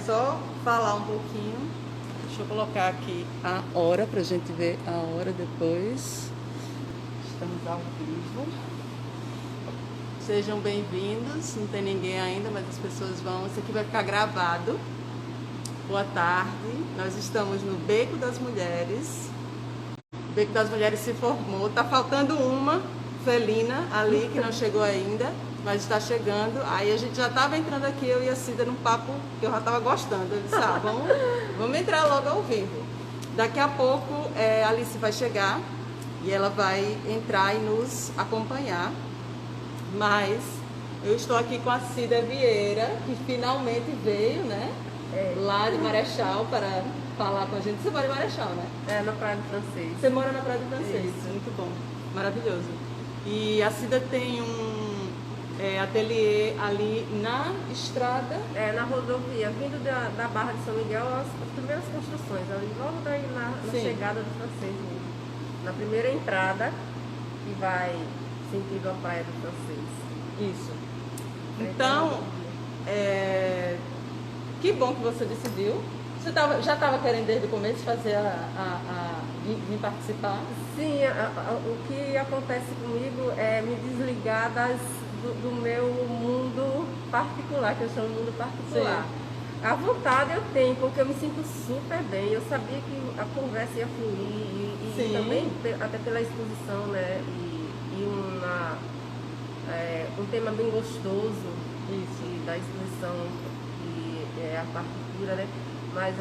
só falar um pouquinho. Deixa eu colocar aqui a hora para a gente ver a hora depois. Estamos ao vivo. Sejam bem-vindos. Não tem ninguém ainda, mas as pessoas vão. Isso aqui vai ficar gravado. Boa tarde. Nós estamos no Beco das Mulheres. O Beco das Mulheres se formou. Tá faltando uma, Celina, ali, que não chegou ainda, mas está chegando. Aí a gente já estava entrando aqui, eu e a Cida, num papo que eu já estava gostando. Eu disse, vamos entrar logo ao vivo. Daqui a pouco a Alice vai chegar e ela vai entrar e nos acompanhar. Mas eu estou aqui com a Cida Vieira, que finalmente veio, né? Lá de Marechal para falar com a gente. Você mora em Marechal, né? Na Praia do Francês. Você mora na Praia do Francês. Isso. Muito bom, maravilhoso. E a Cida tem um ateliê ali na estrada. Na rodovia, vindo da Barra de São Miguel, as primeiras construções, ali logo daí na chegada do Francês mesmo. Na primeira entrada, que vai sentido a Praia do Francês. Isso. Então, que bom que você decidiu. Você já estava querendo desde o começo fazer vir participar? Sim, o que acontece comigo é me desligar do meu mundo particular, que eu chamo de mundo particular. Sim. A vontade eu tenho, porque eu me sinto super bem. Eu sabia que a conversa ia fluir e também até pela exposição, né? E um tema bem gostoso da exposição, que é a partitura, né? Mas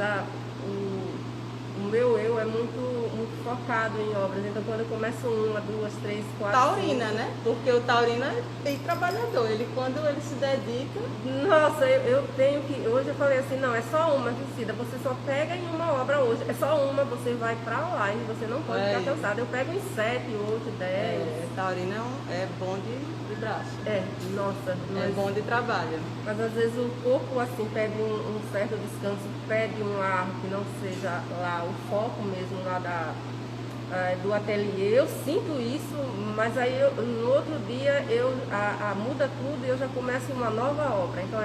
o meu eu é muito focado em obras. Então, quando eu começo 1, 2, 3, 4... Taurina, né? Porque o taurino é bem trabalhador. Quando ele se dedica... Nossa, eu tenho que... Hoje eu falei assim, não, é só uma, Cida. Você só pega em uma obra hoje. É só uma, você vai pra online, você não pode ficar cansado. Eu pego em 7, 8, 10... Taurino é bom de braço. Nossa. É bom de trabalho. Mas às vezes o corpo, assim, pede um certo descanso, pede um ar que não seja lá o foco mesmo lá do ateliê. Eu sinto isso, mas aí no outro dia muda tudo e eu já começo uma nova obra. Então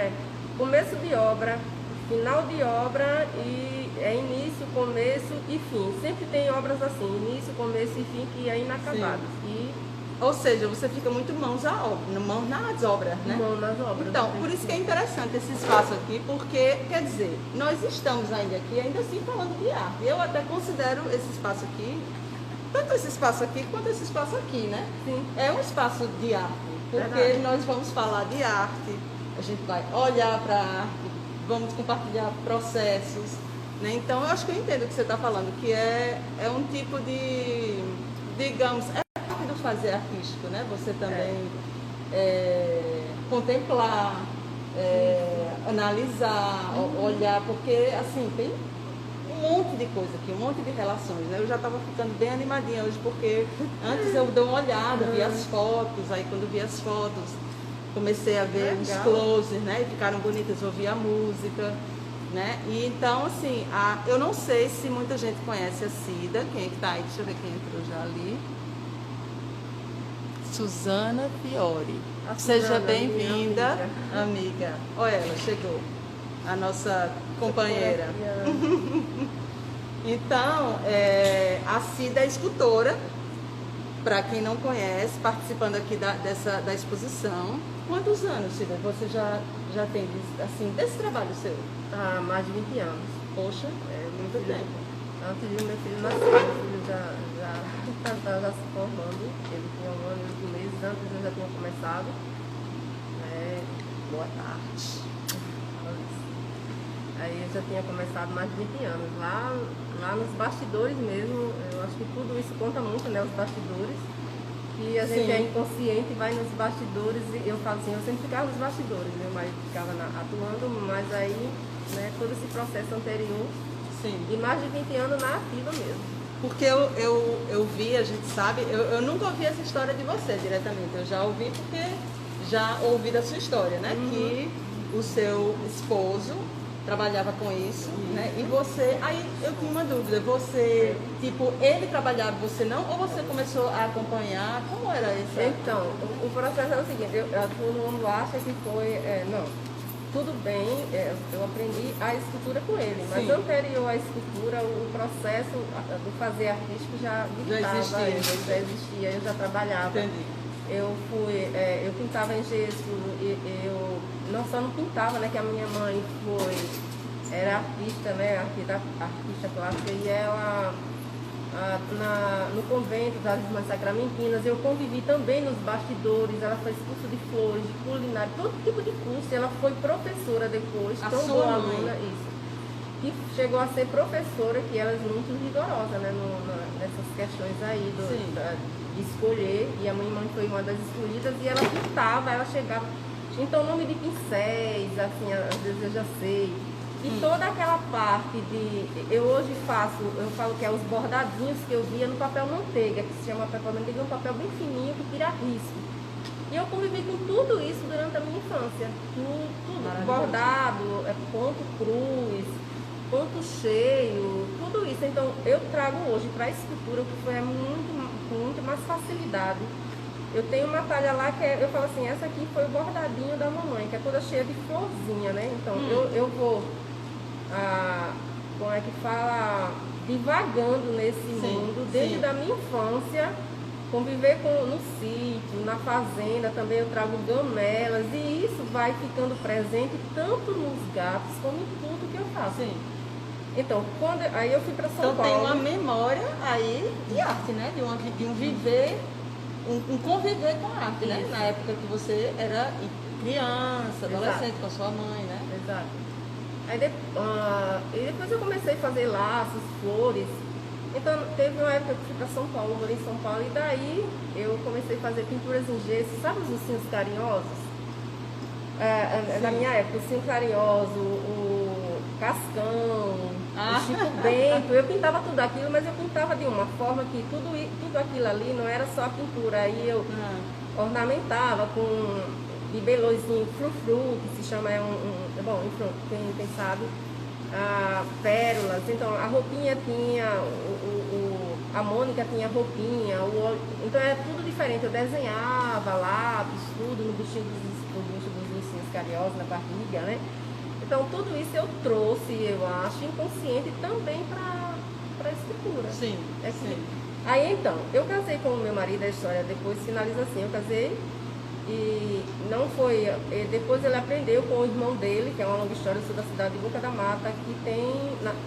começo de obra, final de obra e início, começo e fim. Sempre tem obras assim, início, começo e fim, que é inacabado. Ou seja, você fica muito mãos nas obras, né? Mão nas obras. Então, por isso que é interessante esse espaço aqui, porque, quer dizer, nós estamos ainda aqui, ainda assim, falando de arte. Eu até considero esse espaço aqui, tanto esse espaço aqui quanto esse espaço aqui, né? Sim. É um espaço de arte, porque nós vamos falar de arte, a gente vai olhar para a arte, vamos compartilhar processos, né? Então, eu acho que eu entendo o que você está falando, que é um tipo de, digamos, parte do fazer artístico, né? Você também contemplar, analisar, olhar, porque, assim, tem um monte de coisa aqui, um monte de relações, né? Eu já estava ficando bem animadinha hoje, porque antes eu dei uma olhada, vi as fotos, aí quando vi as fotos, comecei a ver os closes, né? E ficaram bonitas, ouvi a música, né? E então, assim, eu não sei se muita gente conhece a Cida. Quem é que tá aí? Deixa eu ver quem entrou já ali. Suzana Fiore. Seja bem-vinda, amiga. Olha, ela chegou, a nossa companheira. Então, a Cida é escultora, para quem não conhece, participando aqui da exposição. Quantos anos, Cida, você já tem, assim, desse trabalho seu? Mais de 20 anos. Poxa, muito tempo. Antes de meu filho nascer, meu filho já se formando. Ele tinha 1 ano e 8 meses, antes eu já tinha começado. Boa tarde. Aí eu já tinha começado mais de 20 anos. Lá nos bastidores mesmo, eu acho que tudo isso conta muito, né? Os bastidores. E a gente é inconsciente, vai nos bastidores e eu falo assim, eu sempre ficava nos bastidores, meu marido ficava atuando, mas aí, né, todo esse processo anterior. Sim. E mais de 20 anos na ativa mesmo. Porque eu vi, a gente sabe, eu nunca ouvi essa história de você diretamente, eu já ouvi porque já ouvi da sua história, né? Que o seu esposo trabalhava com isso, né? E você, aí eu tinha uma dúvida, você, tipo, ele trabalhava, você não? Ou você começou a acompanhar? Como era isso? Então, o processo é o seguinte, todo mundo acha que foi, não. tudo bem, eu aprendi a escultura com ele, mas Sim. anterior à escultura, o processo do fazer artístico já estava, já existia, eu já trabalhava. Entendi. Eu pintava em gesso, eu só não pintava, né, que a minha mãe era artista, né, artista plástica, e ela no convento das Irmãs Sacramentinas, eu convivi também nos bastidores, ela fez curso de flores, de culinária, todo tipo de curso, ela foi professora depois, A tão sua boa mãe? aluna, isso. E chegou a ser professora, que ela é muito rigorosa, né, nessas questões aí de escolher, e a minha mãe foi uma das escolhidas, e ela pintava, ela chegava, então nome de pincéis, assim, às vezes eu já sei. E toda aquela parte eu hoje eu falo que é os bordadinhos que eu via no papel manteiga, que se chama papel manteiga, é um papel bem fininho que tira risco. E eu convivi com tudo isso durante a minha infância. Tudo. Bordado, ponto cruz, ponto cheio, tudo isso. Então eu trago hoje para a escultura, que foi com muito mais facilidade. Eu tenho uma talha lá que eu falo assim, essa aqui foi o bordadinho da mamãe, que é toda cheia de florzinha, né? Então eu vou, como é que fala, divagando nesse mundo, desde a minha infância, conviver no sítio, na fazenda, também eu trago gamelas, e isso vai ficando presente tanto nos gatos como em tudo que eu faço. Sim. Então, aí eu fui para São Paulo. Então tem uma memória aí de arte, né? De um viver, um conviver com a arte, né? Na época que você era criança, adolescente, com a sua mãe, né? Exato. Aí depois eu comecei a fazer laços, flores. Então teve uma época que eu fui para São Paulo, morei em São Paulo, e daí eu comecei a fazer pinturas em gesso, sabe os ursinhos carinhosos? Na minha época, o ursinho carinhoso, o Cascão, o Chico Bento, eu pintava tudo aquilo, mas eu pintava de uma forma que tudo aquilo ali não era só a pintura, aí eu ornamentava com bibelôzinho frufru, que se chama, bom, quem sabe, pérolas. Então a roupinha tinha, a Mônica tinha roupinha, então era tudo diferente. Eu desenhava lápis, tudo no busto dos ursinhos carinhosos, na barriga, né? Então tudo isso eu trouxe, eu acho, inconsciente também para a escultura. Sim, sim. Aí então, eu casei com o meu marido, a história depois finaliza assim, eu casei. E não foi. Depois ele aprendeu com o irmão dele, que é uma longa história, eu sou da cidade de Boca da Mata, que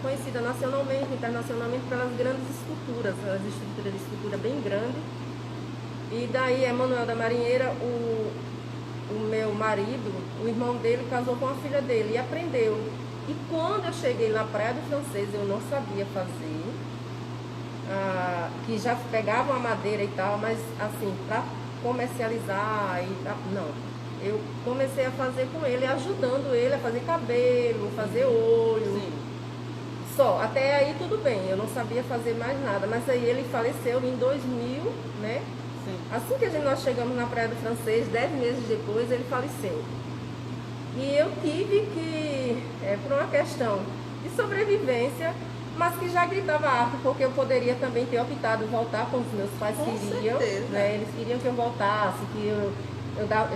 conhecida nacionalmente, internacionalmente pelas grandes esculturas, as estruturas de escultura bem grande. E daí, Emanuel da Marinheira, o meu marido, o irmão dele casou com a filha dele e aprendeu. E quando eu cheguei na Praia do Francês, eu não sabia fazer, que já pegavam a madeira e tal, mas assim, para comercializar não. Eu comecei a fazer com ele, ajudando ele a fazer cabelo, fazer olho. Sim. Só, até aí tudo bem, eu não sabia fazer mais nada, mas aí ele faleceu em 2000, né? Sim. Assim que nós chegamos na Praia do Francês, 10 meses depois, ele faleceu. E eu tive que, por uma questão de sobrevivência, mas que já gritava arte, porque eu poderia também ter optado voltar como os meus pais queriam, né? Eles queriam que eu voltasse, que eu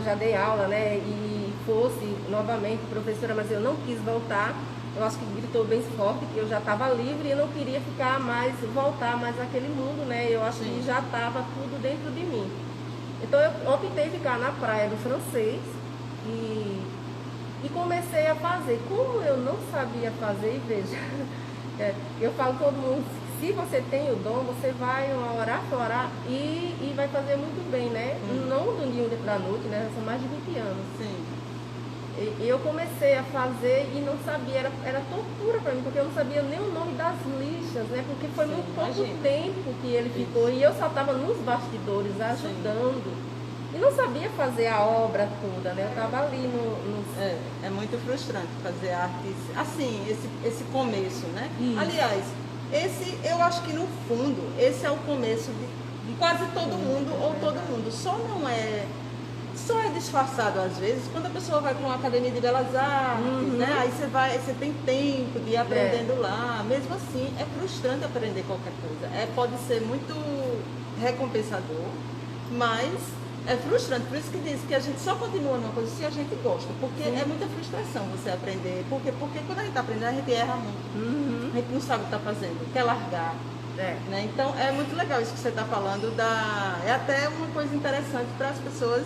já dei aula, né? E fosse novamente professora, mas eu não quis voltar. Eu acho que gritou bem forte, que eu já estava livre e não queria voltar mais naquele mundo, né? Eu acho que já estava tudo dentro de mim. Então eu optei ficar na Praia do Francês e comecei a fazer. Como eu não sabia fazer, e veja, eu falo todo mundo, se você tem o dom, você vai orar e vai fazer muito bem, né? Não do dia da noite, né? São mais de 20 anos. Sim. E eu comecei a fazer e não sabia, era tortura para mim, porque eu não sabia nem o nome das lixas, né? Porque foi muito pouco tempo que ele ficou e eu só estava nos bastidores ajudando. E não sabia fazer a obra toda, né? Eu estava ali É muito frustrante fazer arte, assim, esse começo, né? Isso. Aliás, eu acho que no fundo, esse é o começo de quase todo mundo, ou todo mundo. Só é disfarçado às vezes quando a pessoa vai para uma academia de belas artes, né? Aí você tem tempo de ir aprendendo lá. Mesmo assim, é frustrante aprender qualquer coisa. Pode ser muito recompensador, mas É frustrante, por isso que diz que a gente só continua numa coisa se a gente gosta, porque Sim. é muita frustração você aprender, porque quando a gente está aprendendo, a gente erra muito, a gente não sabe o que está fazendo, quer largar, né? Então é muito legal isso que você está falando, é até uma coisa interessante para as pessoas,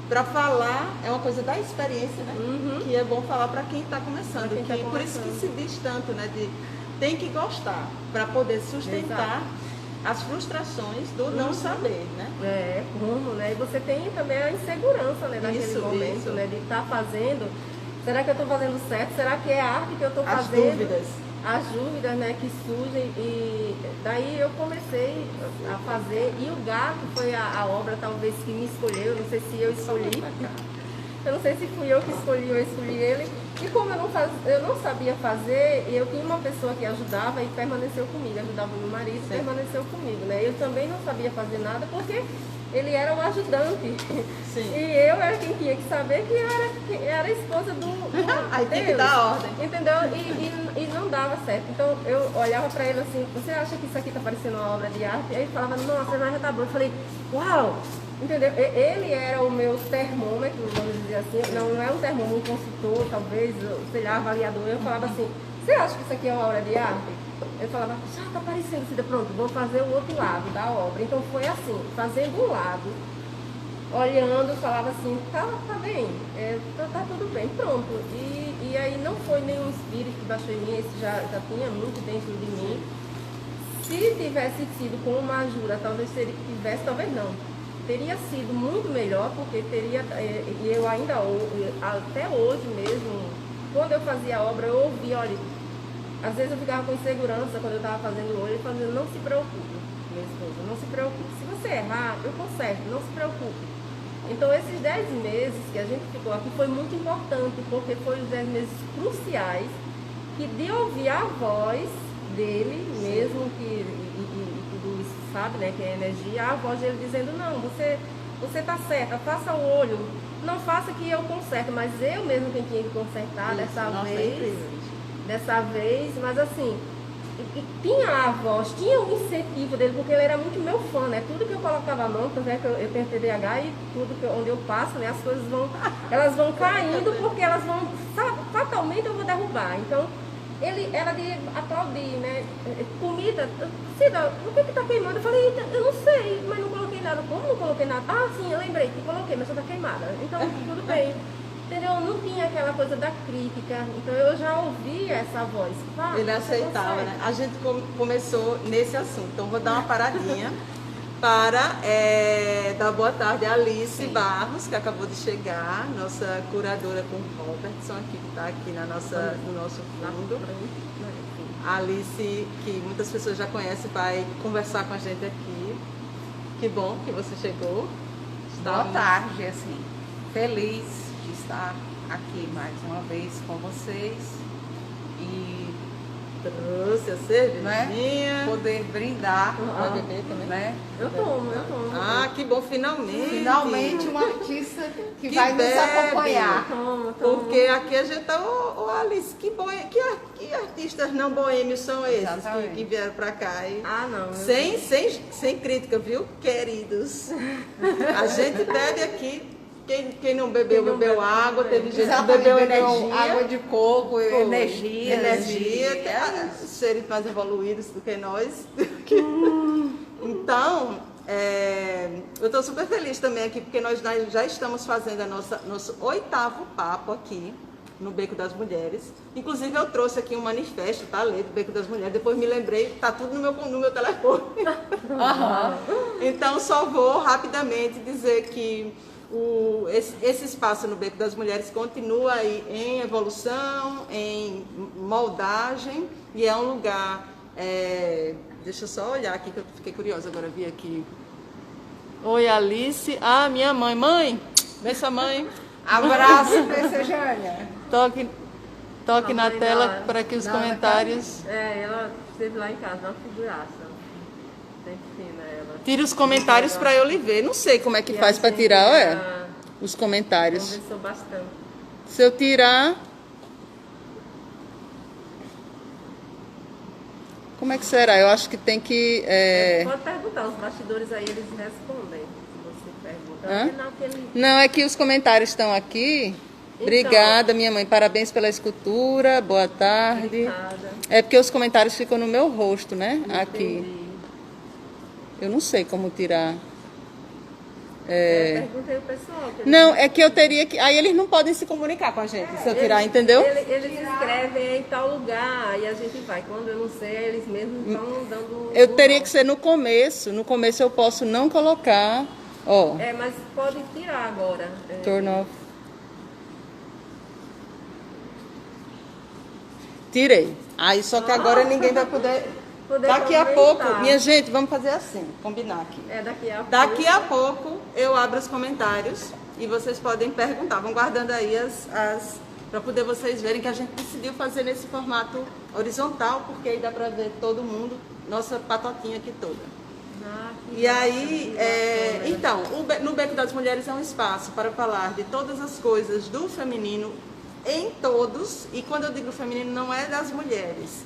para falar, é uma coisa da experiência, né? Que é bom falar para quem está começando, por isso que se diz tanto, né? Tem que gostar, para poder sustentar as frustrações do não saber, né? Como, né? E você tem também a insegurança, né, naquele momento, né? De estar fazendo. Será que eu estou fazendo certo? Será que é a arte que eu estou fazendo? As dúvidas, né, que surgem. E daí eu comecei a fazer. E o gato foi a obra, talvez, que me escolheu. Não sei se eu escolhi. Eu não sei se fui eu que escolhi ou escolhi ele. E como eu não sabia fazer, eu tinha uma pessoa que ajudava e permaneceu comigo, ajudava o meu marido e permaneceu comigo, né? Eu também não sabia fazer nada porque ele era o ajudante. Sim. E eu era quem tinha que saber que eu era a esposa do Aí Deus, tem que dar ordem. entendeu? E não dava certo. Então eu olhava pra ele assim, você acha que isso aqui tá parecendo uma obra de arte? Aí ele falava, nossa, mas já tá bom. Eu falei, uau! Entendeu? Ele era o meu termômetro, vamos dizer assim, não é um termômetro, um consultor, talvez, sei lá, avaliador. Eu falava assim, você acha que isso aqui é uma obra de arte? Eu falava, já tá parecendo, Cida, pronto, vou fazer o outro lado da obra. Então foi assim, fazendo um lado, olhando, falava assim, tá bem, tá tudo bem, pronto. E aí não foi nenhum espírito que baixou em mim, esse já tinha muito dentro de mim. Se tivesse sido com uma ajuda, talvez talvez não. Teria sido muito melhor, porque e eu ainda, até hoje mesmo, quando eu fazia a obra, eu ouvia, olha, às vezes eu ficava com insegurança quando eu estava fazendo o olho, fazendo, não se preocupe, minha esposa, não se preocupe. Se você errar, eu conserto, não se preocupe. Então, esses 10 meses que a gente ficou aqui foi muito importante, porque foram os 10 meses cruciais, que de ouvir a voz dele mesmo, sabe, né, que é energia, a voz dele dizendo, não, você tá certa, faça o olho, não faça que eu conserto, mas eu mesmo quem tinha que consertar dessa vez, mas assim, tinha a voz, tinha o incentivo dele, porque ele era muito meu fã, né, tudo que eu colocava a mão, tanto é que eu tenho TDAH e onde eu passo, né, as coisas elas vão caindo, porque elas vão, fatalmente eu vou derrubar, então, ela de aplaudir, né? Comida, Cida, o que tá queimando? Eu falei, eu não sei, mas não coloquei nada. Como não coloquei nada? Ah, sim, eu lembrei que coloquei, mas só tá queimada. Então, tudo bem. Entendeu? Não tinha aquela coisa da crítica. Então, eu já ouvia essa voz. Ele aceitava, né? A gente começou nesse assunto. Então, vou dar uma paradinha para dar boa tarde a Alice Barros, que acabou de chegar, nossa curadora com o Robertson, aqui, que está aqui no nosso fundo. A Alice, que muitas pessoas já conhecem, vai conversar com a gente aqui. Que bom que você chegou. Boa tarde, assim, feliz de estar aqui mais uma vez com vocês e trouxe a cervejinha, né? Poder brindar, vai beber também, né? Eu tomo. Ah, que bom, Finalmente um artista que vai nos acompanhar. Tomo. Porque aqui a gente tá, Alice, que artistas não boêmios são esses que vieram pra cá? Não. Sem crítica, viu, queridos? A gente bebe aqui. Quem não bebeu água, teve gente que bebeu energia. Água de coco, energia. Tem seres mais evoluídos do que nós. Então, eu estou super feliz também aqui, porque nós já estamos fazendo nosso 8º papo aqui no Beco das Mulheres. Inclusive, eu trouxe aqui um manifesto, tá? Ler do Beco das Mulheres. Depois me lembrei, tá tudo no meu telefone. Então, só vou rapidamente dizer que esse espaço no Beco das Mulheres continua aí em evolução, em moldagem, e é um lugar... deixa eu só olhar aqui, que eu fiquei curiosa agora, vi aqui. Oi, Alice. Ah, minha mãe. Mãe, vê sua mãe. Abraço, Jânia. Toque na tela para que os comentários... Ela esteve lá em casa, uma figuraça. Ensina ela. Tira os comentários para eu lhe ver. Não sei como é que faz para tirar, os comentários. Conversou bastante. Se eu tirar... Como é que será? Eu acho que tem que... Pode perguntar, os bastidores aí eles respondem, se você pergunta. Hã? Naquele... Não, é que os comentários estão aqui. Então. Obrigada, minha mãe. Parabéns pela escultura. Boa tarde. Obrigada. É porque os comentários ficam no meu rosto, né? Aqui. Entendi. Eu não sei como tirar. Perguntei ao pessoal. Não, é que eu teria que. Aí eles não podem se comunicar com a gente se eu tirar, entendeu? Eles escrevem em tal lugar e a gente vai. Quando eu não sei, eles mesmos estão dando. Eu teria que ser no começo. No começo eu posso não colocar. Ó, Mas pode tirar agora. turn off. Tirei. Aí só que agora ninguém vai poder. Daqui a pouco, minha gente, vamos fazer assim, combinar aqui. Daqui a pouco eu abro os comentários e vocês podem perguntar. Vão guardando aí para poder vocês verem que a gente decidiu fazer nesse formato horizontal, porque aí dá para ver todo mundo, nossa patotinha aqui toda. E aí, então, no Beco das Mulheres é um espaço para falar de todas as coisas do feminino em todos, e quando eu digo feminino não é das mulheres,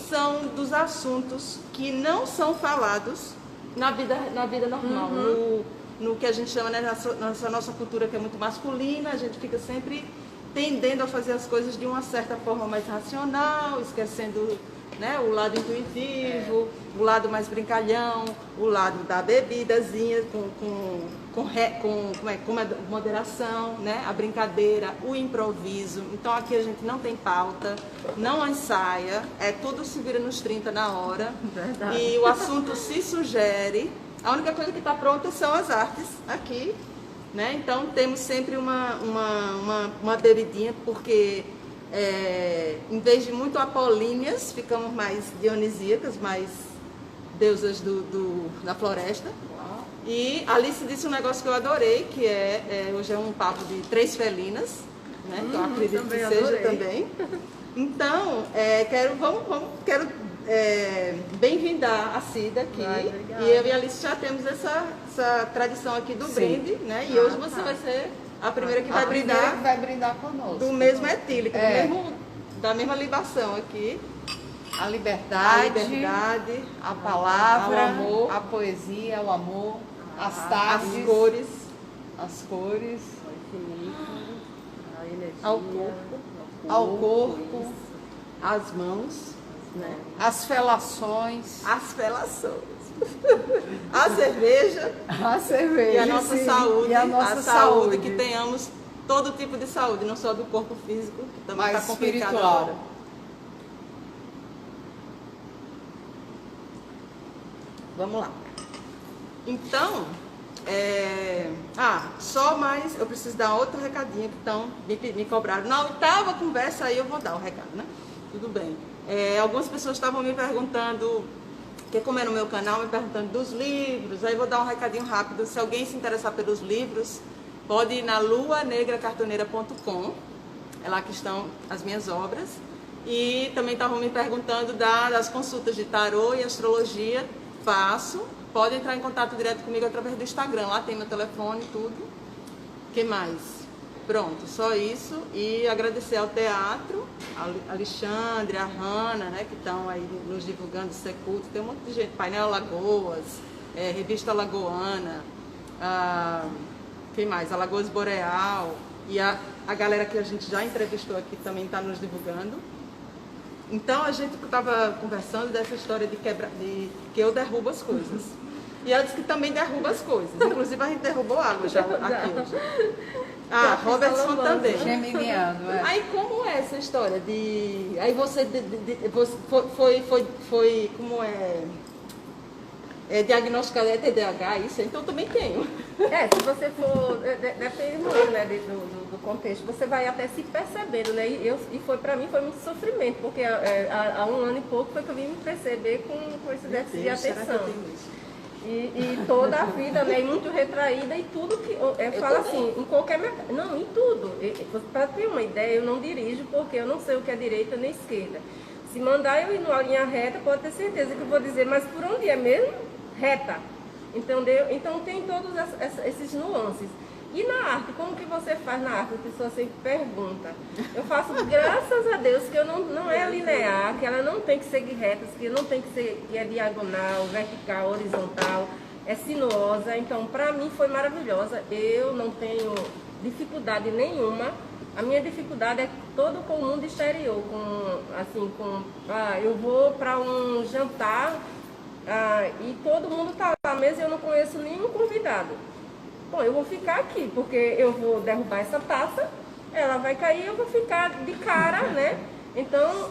são dos assuntos que não são falados na vida normal, no que a gente chama, né, nossa cultura que é muito masculina, a gente fica sempre tendendo a fazer as coisas de uma certa forma mais racional, esquecendo, né, o lado intuitivo, o lado mais brincalhão, o lado da bebidazinha com moderação, né, a brincadeira, o improviso. Então aqui a gente não tem pauta, não ensaia, tudo se vira nos 30 na hora. Verdade. E o assunto se sugere. A única coisa que está pronta são as artes aqui, né? Então temos sempre uma bebidinha, porque em vez de muito apolíneas, ficamos mais dionisíacas, mais deusas da floresta. Uau. E Alice disse um negócio que eu adorei, que hoje é um papo de 3 felinas, né? Então acredito que seja também. Então, quero bem-vindar a Cida aqui. E eu e a Alice já temos essa tradição aqui do brinde, né? E hoje você vai ser a primeira que vai brindar conosco. Do mesmo etílico, da mesma libação aqui. A liberdade, a palavra, o amor, a poesia, o amor, as tardes, as cores, a energia, ao corpo, as mãos, né? As felações, a cerveja, e a nossa saúde, saúde, que tenhamos todo tipo de saúde, não só do corpo físico, que também está complicado agora. Vamos lá. Então, só mais, eu preciso dar outro recadinho que estão me cobraram. Na 8ª conversa aí eu vou dar o recado, né? Tudo bem. Algumas pessoas estavam me perguntando, que como é no meu canal, me perguntando dos livros. Aí vou dar um recadinho rápido. Se alguém se interessar pelos livros, pode ir na luanegracartoneira.com. É lá que estão as minhas obras. E também estavam me perguntando das consultas de tarô e astrologia. Faço. Pode entrar em contato direto comigo através do Instagram. Lá tem meu telefone e tudo. O que mais? Pronto, só isso. E agradecer ao teatro, a Alexandre, a Hanna, né, que estão aí nos divulgando o Seculto. Tem um monte de gente. Painel Alagoas, Revista Alagoana, quem mais? Alagoas Boreal. E a galera que a gente já entrevistou aqui também está nos divulgando. Então a gente estava conversando dessa história de que eu derrubo as coisas. E ela disse que também derruba as coisas. Inclusive a gente derrubou água já aqui hoje. Robertson também. Geminiano, Aí como é essa história de... Aí você foi como diagnosticado TDAH, isso? Então eu também tenho. Se você for... Depende muito, né, do contexto. Você vai até se percebendo, né? E para mim foi muito sofrimento, porque há 1 ano e pouco foi que eu vim me perceber com esse déficit de atenção. E toda a vida, né, muito retraída e tudo que... Eu falo assim, em qualquer... Não, em tudo. Para ter uma ideia, eu não dirijo porque eu não sei o que é direita nem esquerda. Se mandar eu ir numa linha reta, pode ter certeza que eu vou dizer, mas por onde é mesmo? Reta. Entendeu? Então tem todos esses nuances. E na arte, como que você faz na arte? A pessoa sempre pergunta. Eu faço, graças a Deus, que eu não é linear, que ela não tem que seguir retas, que não tem que ser, que é diagonal, vertical, horizontal. é sinuosa, então para mim foi maravilhosa. Eu não tenho dificuldade nenhuma. A minha dificuldade é todo com o mundo exterior, eu vou para um jantar e todo mundo está na mesa e eu não conheço nenhum convidado. Bom, eu vou ficar aqui, porque eu vou derrubar essa taça, ela vai cair e eu vou ficar de cara, né? Então,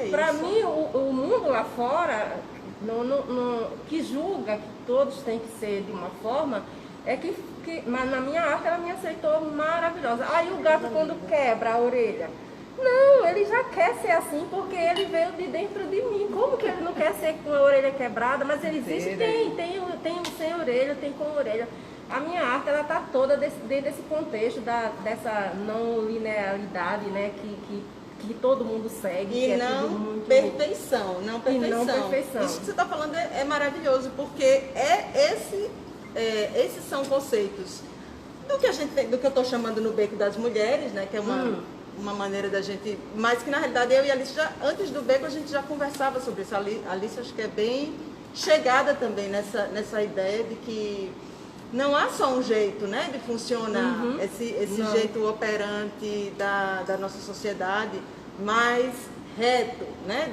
para mim, o mundo lá fora, que julga que todos têm que ser de uma forma, mas na minha arte ela me aceitou maravilhosa. Aí o gato quando quebra a orelha, não, ele já quer ser assim porque ele veio de dentro de mim. Como que ele não quer ser com a orelha quebrada? Mas ele existe, tem sem orelha, tem com orelha. A minha arte ela está toda dentro desse contexto dessa não linearidade, né, que todo mundo segue. E não perfeição, não perfeição. Isso que você está falando é maravilhoso, porque esses são conceitos do que eu estou chamando no Beco das Mulheres, né? Que é uma maneira da gente... Mas que na realidade eu e a Alice, antes do Beco, a gente já conversava sobre isso. A Alice acho que é bem chegada também nessa ideia de que não há só um jeito, né, de funcionar, esse jeito operante da nossa sociedade, mais reto, né?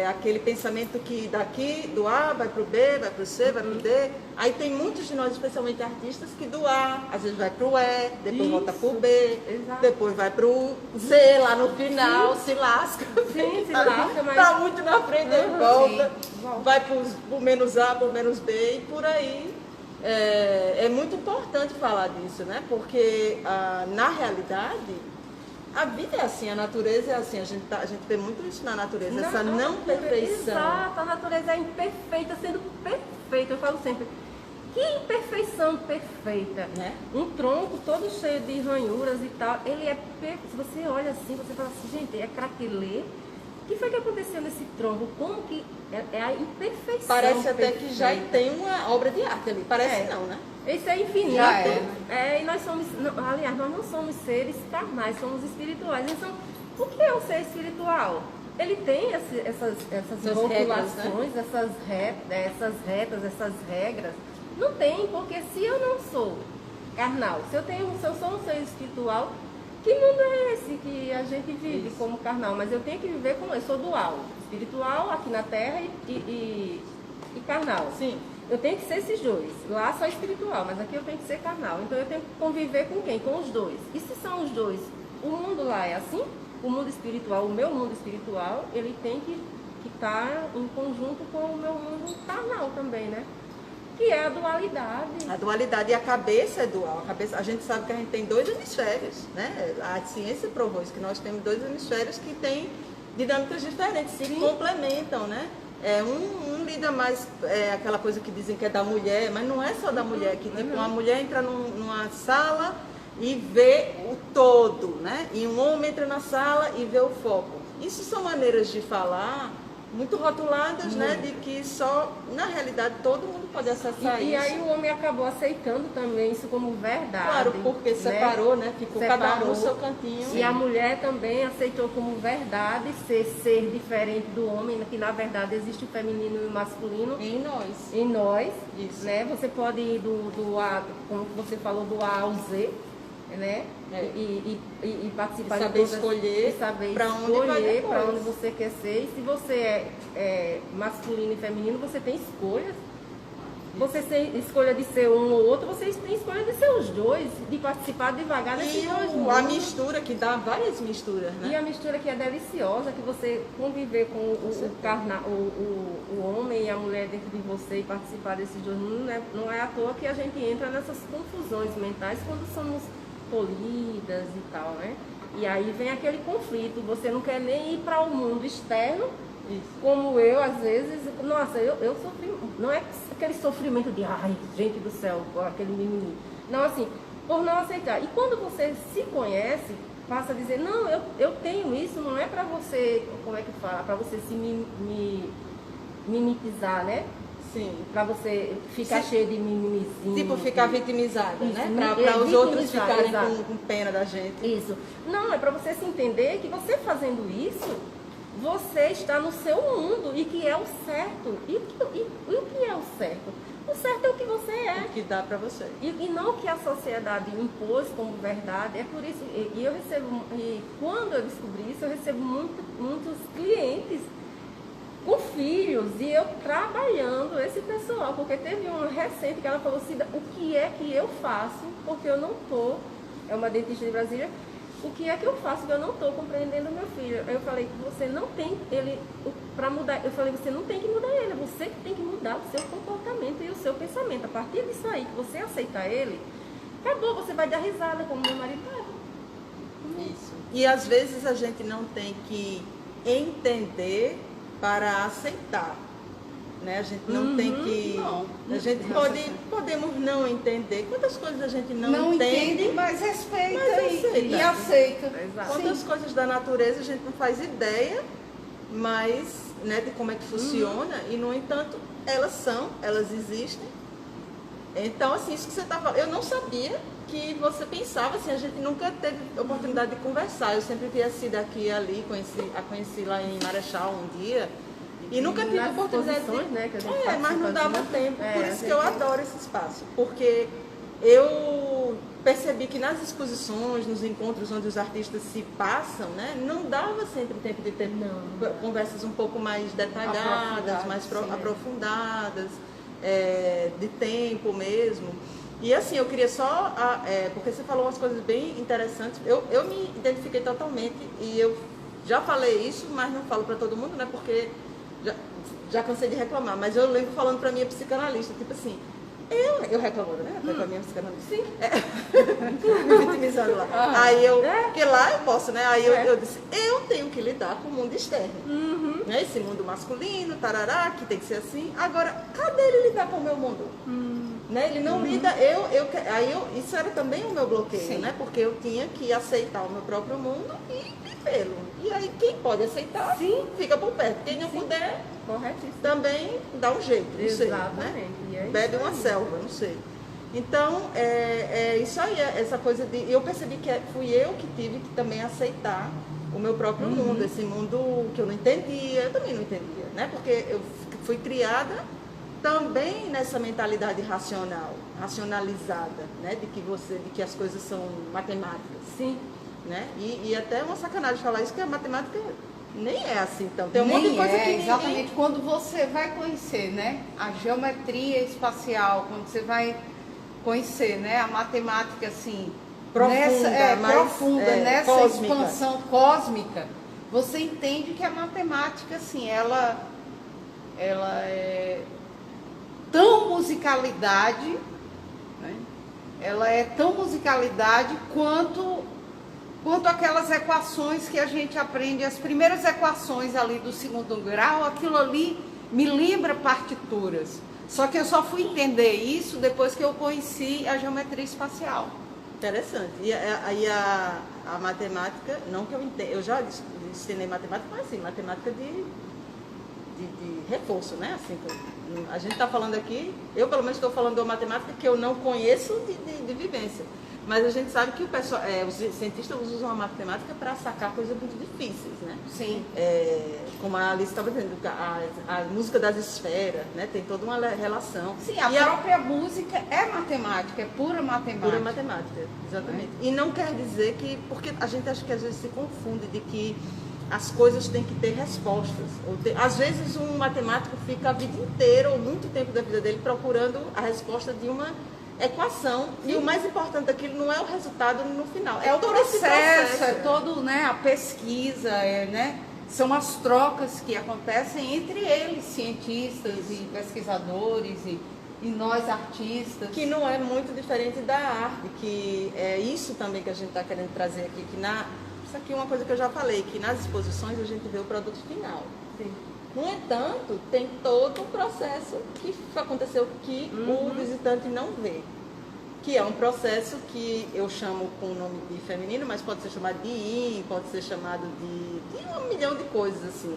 Aquele pensamento que daqui, do A, vai para o B, vai para o C, vai para o D. Aí tem muitos de nós, especialmente artistas, que do A, às vezes vai para o E, depois volta para o B, depois vai para o C, lá no final, se lasca. Sim, se lasca, mas... Está muito na frente, aí volta, vai para o menos A, para o menos B e por aí. É muito importante falar disso, né? Porque na realidade... A vida é assim, a natureza é assim, a gente vê muito isso na natureza, essa não perfeição. Exato, a natureza é imperfeita, sendo perfeita, eu falo sempre, que imperfeição perfeita, né? Um tronco todo cheio de ranhuras e tal, ele é perfeito, se você olha assim, você fala assim, gente, é craquelê, o que foi que aconteceu nesse tronco? Como que é a imperfeição Parece até perfeita. que já tem uma obra de arte ali, parece não, né? Isso é infinito. Já e nós somos, aliás, nós não somos seres carnais, somos espirituais. Então, o que é o ser espiritual? Ele tem essas rotulações, né? essas retas, essas regras. Não tem, porque se eu não sou carnal, se eu sou um ser espiritual, que mundo é esse que a gente vive como carnal? Mas eu tenho que viver como eu sou dual, espiritual aqui na Terra e carnal. Sim. Eu tenho que ser esses dois. Lá só espiritual, mas aqui eu tenho que ser carnal. Então eu tenho que conviver com quem? Com os dois. E se são os dois? O mundo lá é assim? O mundo espiritual, o meu mundo espiritual, ele tem que estar em conjunto com o meu mundo carnal também, né? Que é a dualidade. A dualidade, e a cabeça é dual. A gente sabe que a gente tem dois hemisférios, né? A ciência provou isso, que nós temos dois hemisférios que têm dinâmicas diferentes, se complementam, né? Um lida mais aquela coisa que dizem que é da mulher, mas não é só da mulher, que tipo, uma mulher entra numa sala e vê o todo, né? E um homem entra na sala e vê o foco. Isso são maneiras de falar muito rotuladas, né? De que só, na realidade, todo mundo pode acessar isso. E aí o homem acabou aceitando também isso como verdade. Claro, porque separou, né? Ficou cada um no seu cantinho. E a mulher também aceitou como verdade ser diferente do homem, que na verdade existe o feminino e o masculino. Em nós. Isso. Né? Você pode ir do A, como você falou, do A ao Z, né? E participar e saber de todas, escolher para onde você quer ser. E se você é masculino e feminino, você tem escolhas. Você tem escolha de ser um ou outro, você tem escolha de ser os dois, de participar devagar nesses dois mundos. A mistura, que dá várias misturas, né? E a mistura que é deliciosa, que você conviver com o homem e a mulher dentro de você e participar desses dois mundos, não é à toa que a gente entra nessas confusões mentais quando somos polidas e tal, né? E aí vem aquele conflito, você não quer nem ir para o mundo externo, como eu, às vezes, nossa, eu sofri, não é aquele sofrimento de, ai, gente do céu, aquele mimimi. Não, assim, por não aceitar. E quando você se conhece, passa a dizer, não, eu tenho isso, não é para você, como é que fala? Para você se mimetizar, né? Sim. Para você ficar cheio de mimimizinho. Tipo, ficar vitimizada, isso, né? Para os outros ficarem com pena da gente. Isso. Não, é para você se entender que você fazendo isso, você está no seu mundo e que é o certo. E o que é o certo? O certo é o que você é. O que dá para você. E não o que a sociedade impôs como verdade. É por isso, e eu recebo, e quando eu descobri isso, eu recebo muitos clientes com filhos e eu trabalhando esse pessoal, porque teve uma recente que ela falou, Cida, o que é que eu faço, porque eu não estou, é uma dentista de Brasília, o que é que eu faço que eu não estou compreendendo o meu filho? Eu falei que você não tem ele para mudar, eu falei, você não tem que mudar ele, você que tem que mudar o seu comportamento e o seu pensamento. A partir disso aí, que você aceitar ele, acabou, você vai dar risada como meu marido estava. Isso. E às vezes a gente não tem que entender para aceitar, né? A gente não tem que... Não. A gente podemos não entender. Quantas coisas a gente não entende, mas respeita e aceita. aceita. Exato. Quantas coisas da natureza a gente não faz ideia, mas, né, de como é que funciona, e no entanto, elas existem. Então, assim, isso que você está falando, eu não sabia que você pensava assim, a gente nunca teve oportunidade de conversar. Eu sempre via a Cida aqui e ali, a conheci lá em Marechal um dia, e nunca tive Nas oportunidade exposições, né, que a gente mas não dava participa tempo, junto. por isso que eu adoro esse espaço, porque eu percebi que nas exposições, nos encontros onde os artistas se passam, né, não dava sempre tempo de ter conversas um pouco mais detalhadas, mais aprofundadas, de tempo mesmo. E assim, eu queria só, porque você falou umas coisas bem interessantes, eu me identifiquei totalmente, e eu já falei isso, mas não falo para todo mundo, né, porque já cansei de reclamar, mas eu lembro falando para minha psicanalista, tipo assim, eu reclamando, né, para a minha psicanalista. Sim. Me vitimizando lá. Aí porque lá eu posso, né, aí eu disse, eu tenho que lidar com o mundo externo, né, esse mundo masculino, tarará, que tem que ser assim, agora, cadê ele lidar com o meu mundo? Né? Ele não lida, isso era também o meu bloqueio, né? Porque eu tinha que aceitar o meu próprio mundo e vivê-lo. E aí quem pode aceitar, fica por perto. Quem não puder, também dá um jeito, não sei, né? Bebe uma selva, não sei. Então, isso aí, essa coisa de... Eu percebi que fui eu que tive que também aceitar o meu próprio mundo, esse mundo que eu não entendia, eu também não entendia, né? Porque eu fui criada também nessa mentalidade racionalizada, né, de que as coisas são matemáticas. Sim. Né? E até é uma sacanagem falar isso, que a matemática nem é assim, então. Tem um monte de coisa que exatamente. Quando você vai conhecer, né, a geometria espacial, quando você vai conhecer, né, a matemática assim, profunda, nessa cósmica. Expansão cósmica, você entende que a matemática, assim, ela é tão musicalidade, né? Ela é tão musicalidade quanto aquelas equações que a gente aprende, as primeiras equações ali do segundo grau, aquilo ali me lembra partituras. Só que eu só fui entender isso depois que eu conheci a geometria espacial. Interessante. E aí a matemática, não que eu entenda, eu já ensinei matemática, mas assim, matemática de reforço, né? Assim, a gente está falando aqui, eu pelo menos estou falando de uma matemática que eu não conheço de vivência, mas a gente sabe que o pessoal, os cientistas usam a matemática para sacar coisas muito difíceis, né? Sim. Como a Alice estava dizendo, a música das esferas, né? Tem toda uma relação. Sim, a própria música é matemática, é pura matemática. Pura matemática, exatamente. E não quer dizer que, porque a gente acha que às vezes se confunde de que as coisas têm que ter respostas. Às vezes um matemático fica a vida inteira ou muito tempo da vida dele procurando a resposta de uma equação. Sim. E o mais importante daquilo não é o resultado no final. É o processo, é todo, né, a pesquisa, né? São as trocas que acontecem entre eles, cientistas e pesquisadores e nós artistas. Que não é muito diferente da arte, que é isso também que a gente está querendo trazer aqui, que isso aqui é uma coisa que eu já falei, que nas exposições a gente vê o produto final. Sim. No entanto, tem todo um processo que aconteceu que o visitante não vê. Que é um processo que eu chamo com o nome de feminino, mas pode ser chamado de yin, pode ser chamado de 1 milhão de coisas assim.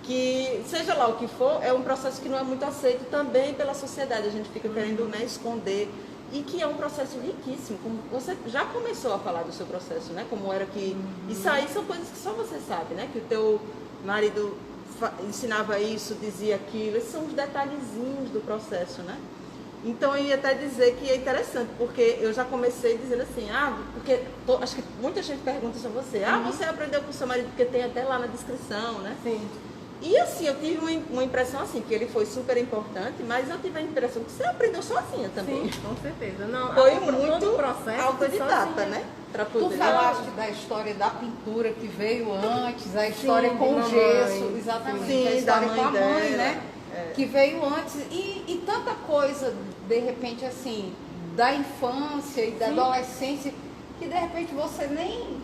Que, seja lá o que for, é um processo que não é muito aceito também pela sociedade. A gente fica querendo, né, esconder. E que é um processo riquíssimo. Como você já começou a falar do seu processo, né? Como era que... Isso aí são coisas que só você sabe, né? Que o teu marido ensinava isso, dizia aquilo. Esses são os detalhezinhos do processo, né? Então eu ia até dizer que é interessante, porque eu já comecei dizendo assim, porque acho que muita gente pergunta sobre você, você aprendeu com o seu marido, porque tem até lá na descrição, né? Sim. E assim, eu tive uma impressão assim, que ele foi super importante, mas eu tive a impressão que você aprendeu sozinha também. Sim, com certeza. Não, Foi todo muito o processo autodidata, né? Pra Tu poder. falaste da história da pintura que veio antes, a história Sim, com da o mamãe. gesso, exatamente, Sim, a história da com a mãe mãe, dela. né? Que veio antes. E tanta coisa, de repente, assim, da infância e da adolescência, que de repente você nem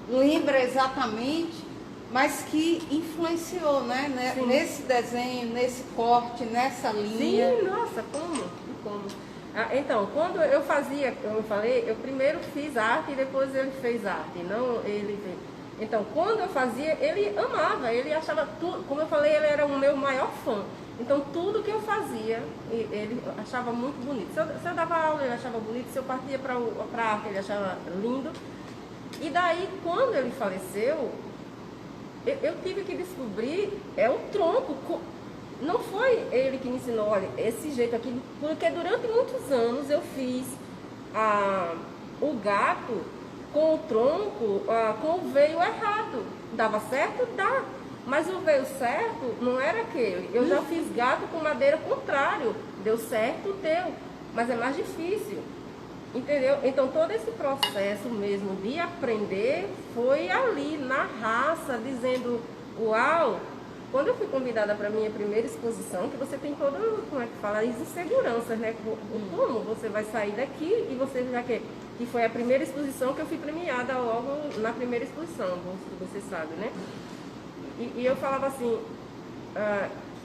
lembra exatamente, mas que influenciou, né? Sim. Nesse desenho, nesse corte, nessa linha. Sim, nossa, como? Então, quando eu fazia, como eu falei, eu primeiro fiz arte e depois ele fez arte, não ele fez. Então, quando eu fazia, ele amava, ele achava tudo, como eu falei, ele era o meu maior fã. Então, tudo que eu fazia, ele achava muito bonito. Se eu dava aula, ele achava bonito, se eu partia para a arte, ele achava lindo. E daí, quando ele faleceu, eu tive que descobrir, o tronco. Não foi ele que me ensinou, olha, esse jeito aqui, porque durante muitos anos eu fiz o gato com o tronco, com o veio errado. Dava certo? Dá. Mas o veio certo não era aquele. Eu já fiz gato com madeira contrário. Deu certo, deu. Mas é mais difícil. Entendeu? Então todo esse processo mesmo de aprender foi ali, na raça, dizendo, uau. Quando eu fui convidada para a minha primeira exposição, que você tem toda, como é que fala, as inseguranças, né? Como você vai sair daqui e você já quer. E foi a primeira exposição que eu fui premiada logo na primeira exposição, você sabe, né? E eu falava assim,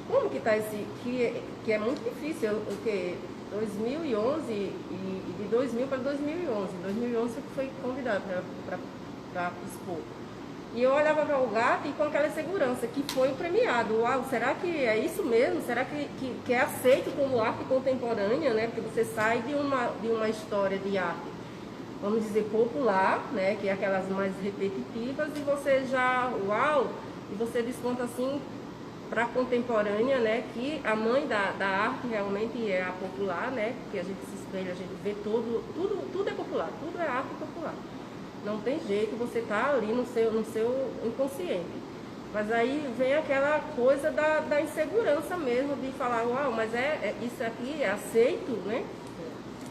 como que está esse, que é muito difícil, o que 2011 e de 2000 para 2011. Em 2011 eu fui convidada para expor. E eu olhava para o gato e com aquela insegurança, que foi o premiado. Uau, será que é isso mesmo? Será que é aceito como arte contemporânea, né? Porque você sai de uma história de arte, vamos dizer, popular, né? Que é aquelas mais repetitivas, e você já, uau, e você desconta assim para a contemporânea, né? Que a mãe da arte realmente é a popular, né? Porque a gente se espelha, a gente vê tudo é popular, tudo é arte popular. Não tem jeito, você tá ali no seu inconsciente. Mas aí vem aquela coisa da insegurança mesmo, de falar, uau, mas isso aqui é aceito, né?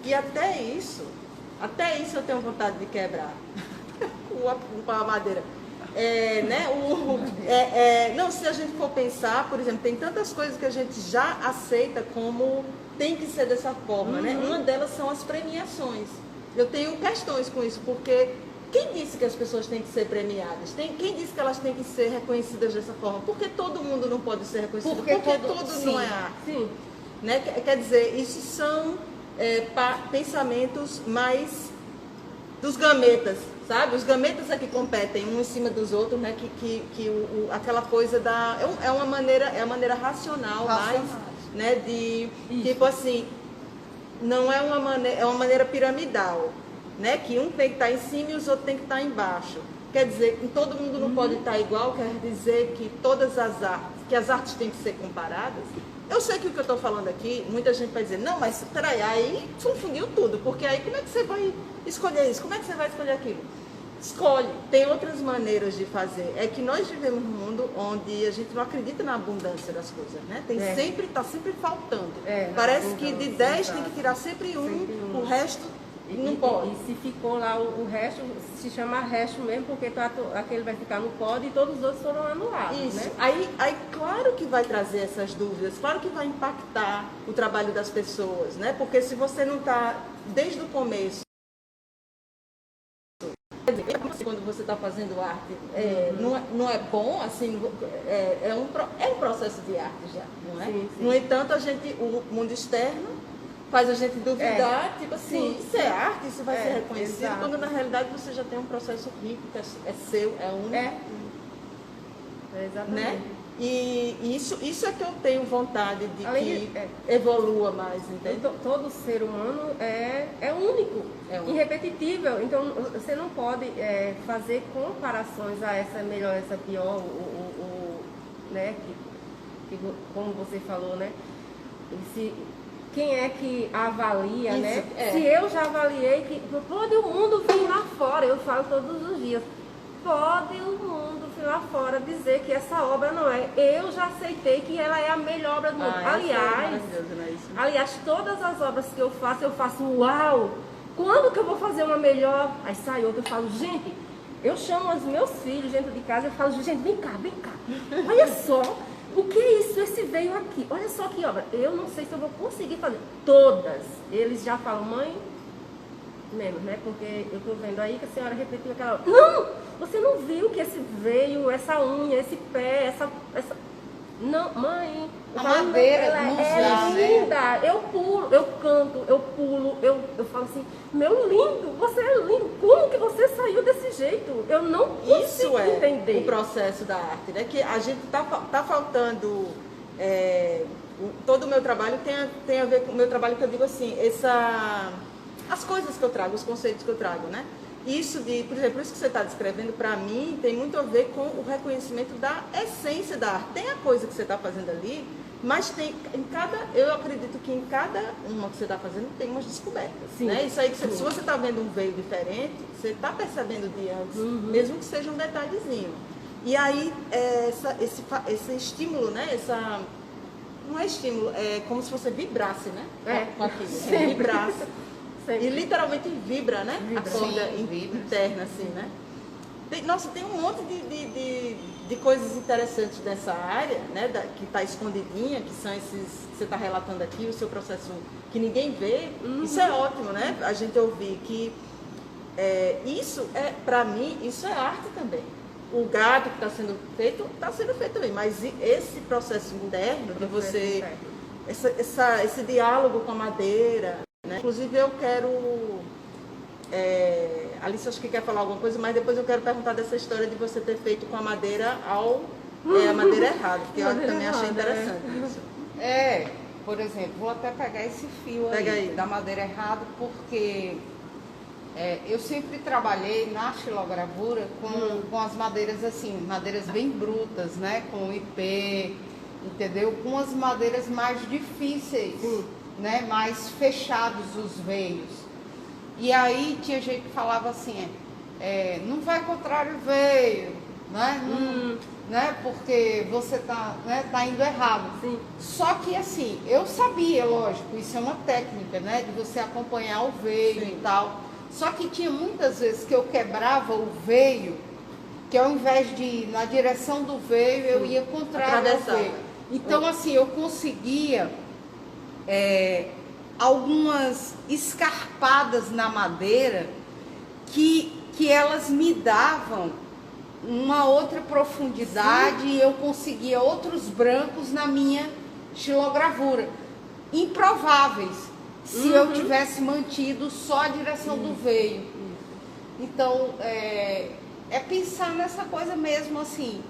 E até isso eu tenho vontade de quebrar com a madeira. Não, se a gente for pensar, por exemplo, tem tantas coisas que a gente já aceita como tem que ser dessa forma, né? Uma delas são as premiações. Eu tenho questões com isso, porque quem disse que as pessoas têm que ser premiadas? Quem disse que elas têm que ser reconhecidas dessa forma? Porque todo mundo não pode ser reconhecido? Porque todo não é arte. Sim. Né? Quer dizer, isso são pensamentos mais dos gametas, sabe? Os gametas é que competem um em cima dos outros, né? Aquela coisa é a maneira racional, mais, né? De tipo assim, não é uma maneira piramidal, né? Que um tem que estar em cima e os outros tem que estar embaixo. Quer dizer, todo mundo não pode estar igual, quer dizer que as artes têm que ser comparadas. Eu sei que o que eu estou falando aqui, muita gente vai dizer, não, mas peraí, aí confundiu tudo, porque aí como é que você vai escolher isso? Como é que você vai escolher aquilo? Escolhe, tem outras maneiras de fazer. É que nós vivemos num mundo onde a gente não acredita na abundância das coisas, né? Está sempre faltando. Parece que de 10 tem que tirar sempre um. O resto não pode. E se ficou lá o resto, se chama resto mesmo, porque aquele vai ficar no pódio e todos os outros foram anulados. Isso. Né? Aí claro que vai trazer essas dúvidas, claro que vai impactar o trabalho das pessoas, né? Porque se você não está desde o começo, quando você está fazendo arte, não é bom, assim, é um processo de arte já, não é? Sim. No entanto, o mundo externo faz a gente duvidar, tipo assim, isso é arte, isso vai ser reconhecido, exato. quando na realidade você já tem um processo rico, que é seu, é único. Exatamente. Né? E isso é que eu tenho vontade de Além que evolua mais, entende? Todo ser humano é único, irrepetível. Então você não pode fazer comparações essa é melhor, essa é pior, né? Que como você falou, né? quem é que avalia, Isso, né? é. Se eu já avaliei, que pode o mundo vir lá fora, eu falo todos os dias, pode o mundo vir lá fora dizer que essa obra não é. Eu já aceitei que ela é a melhor obra do mundo. Aliás, todas as obras que eu faço, uau! Quando que eu vou fazer uma melhor? Aí sai outra, eu falo, gente, eu chamo os meus filhos dentro de casa, eu falo, gente, vem cá, olha só. O que é isso? Esse veio aqui. Olha só que obra. Eu não sei se eu vou conseguir fazer. Todas. Eles já falam, mãe, menos, né? Porque eu tô vendo aí que a senhora repetiu aquela obra. Não! Você não viu que esse veio, essa unha, esse pé, essa... Não, mãe. A madeira ela é linda. Eu pulo, eu canto, eu pulo, eu falo assim, meu lindo, você é lindo. Como que você saiu desse jeito? Eu não consigo entender. Isso é o processo da arte, né? Que a gente tá faltando... todo o meu trabalho tem a ver com o meu trabalho, que eu digo assim, as coisas que eu trago, os conceitos que eu trago, né? Isso por exemplo, isso que você está descrevendo, para mim, tem muito a ver com o reconhecimento da essência da arte. Tem a coisa que você está fazendo ali, mas tem eu acredito que em cada uma que você está fazendo tem umas descobertas. Sim. Né? Isso aí, se você está vendo um veio diferente, você está percebendo de antes, mesmo que seja um detalhezinho. E aí, esse estímulo, né? Não é estímulo, é como se você vibrasse, né? Com aquilo, vibrasse. E literalmente vibra, né? A corda interna, assim, né? Tem um monte de coisas interessantes dessa área, né? Que está escondidinha, que são esses que você está relatando aqui, o seu processo que ninguém vê. Isso é ótimo, né? A gente ouvir que isso para mim, isso é arte também. O gato que está sendo feito também, mas esse processo interno de você, esse diálogo com a madeira, né? Inclusive eu quero, Alice acho que quer falar alguma coisa, mas depois eu quero perguntar dessa história de você ter feito com a madeira a madeira errada, porque eu também achei interessante isso. Por exemplo, vou até pegar esse fio aí da madeira errada, porque eu sempre trabalhei na xilogravura com as madeiras assim, madeiras bem brutas, né? Com IP, entendeu? Com as madeiras mais difíceis, né? Mais fechados os veios. E aí tinha gente que falava assim, não vai contrário o veio, né? Né? Porque você tá indo errado. Sim. Só que assim, eu sabia, lógico, isso é uma técnica, né? De você acompanhar o veio e tal. Só que tinha muitas vezes que eu quebrava o veio, que ao invés de ir na direção do veio, eu ia contrário ao veio. Então assim, eu conseguia algumas escarpadas na madeira que elas me davam uma outra profundidade e eu conseguia outros brancos na minha xilogravura. Improváveis, se eu tivesse mantido só a direção do veio. Então, pensar nessa coisa mesmo assim,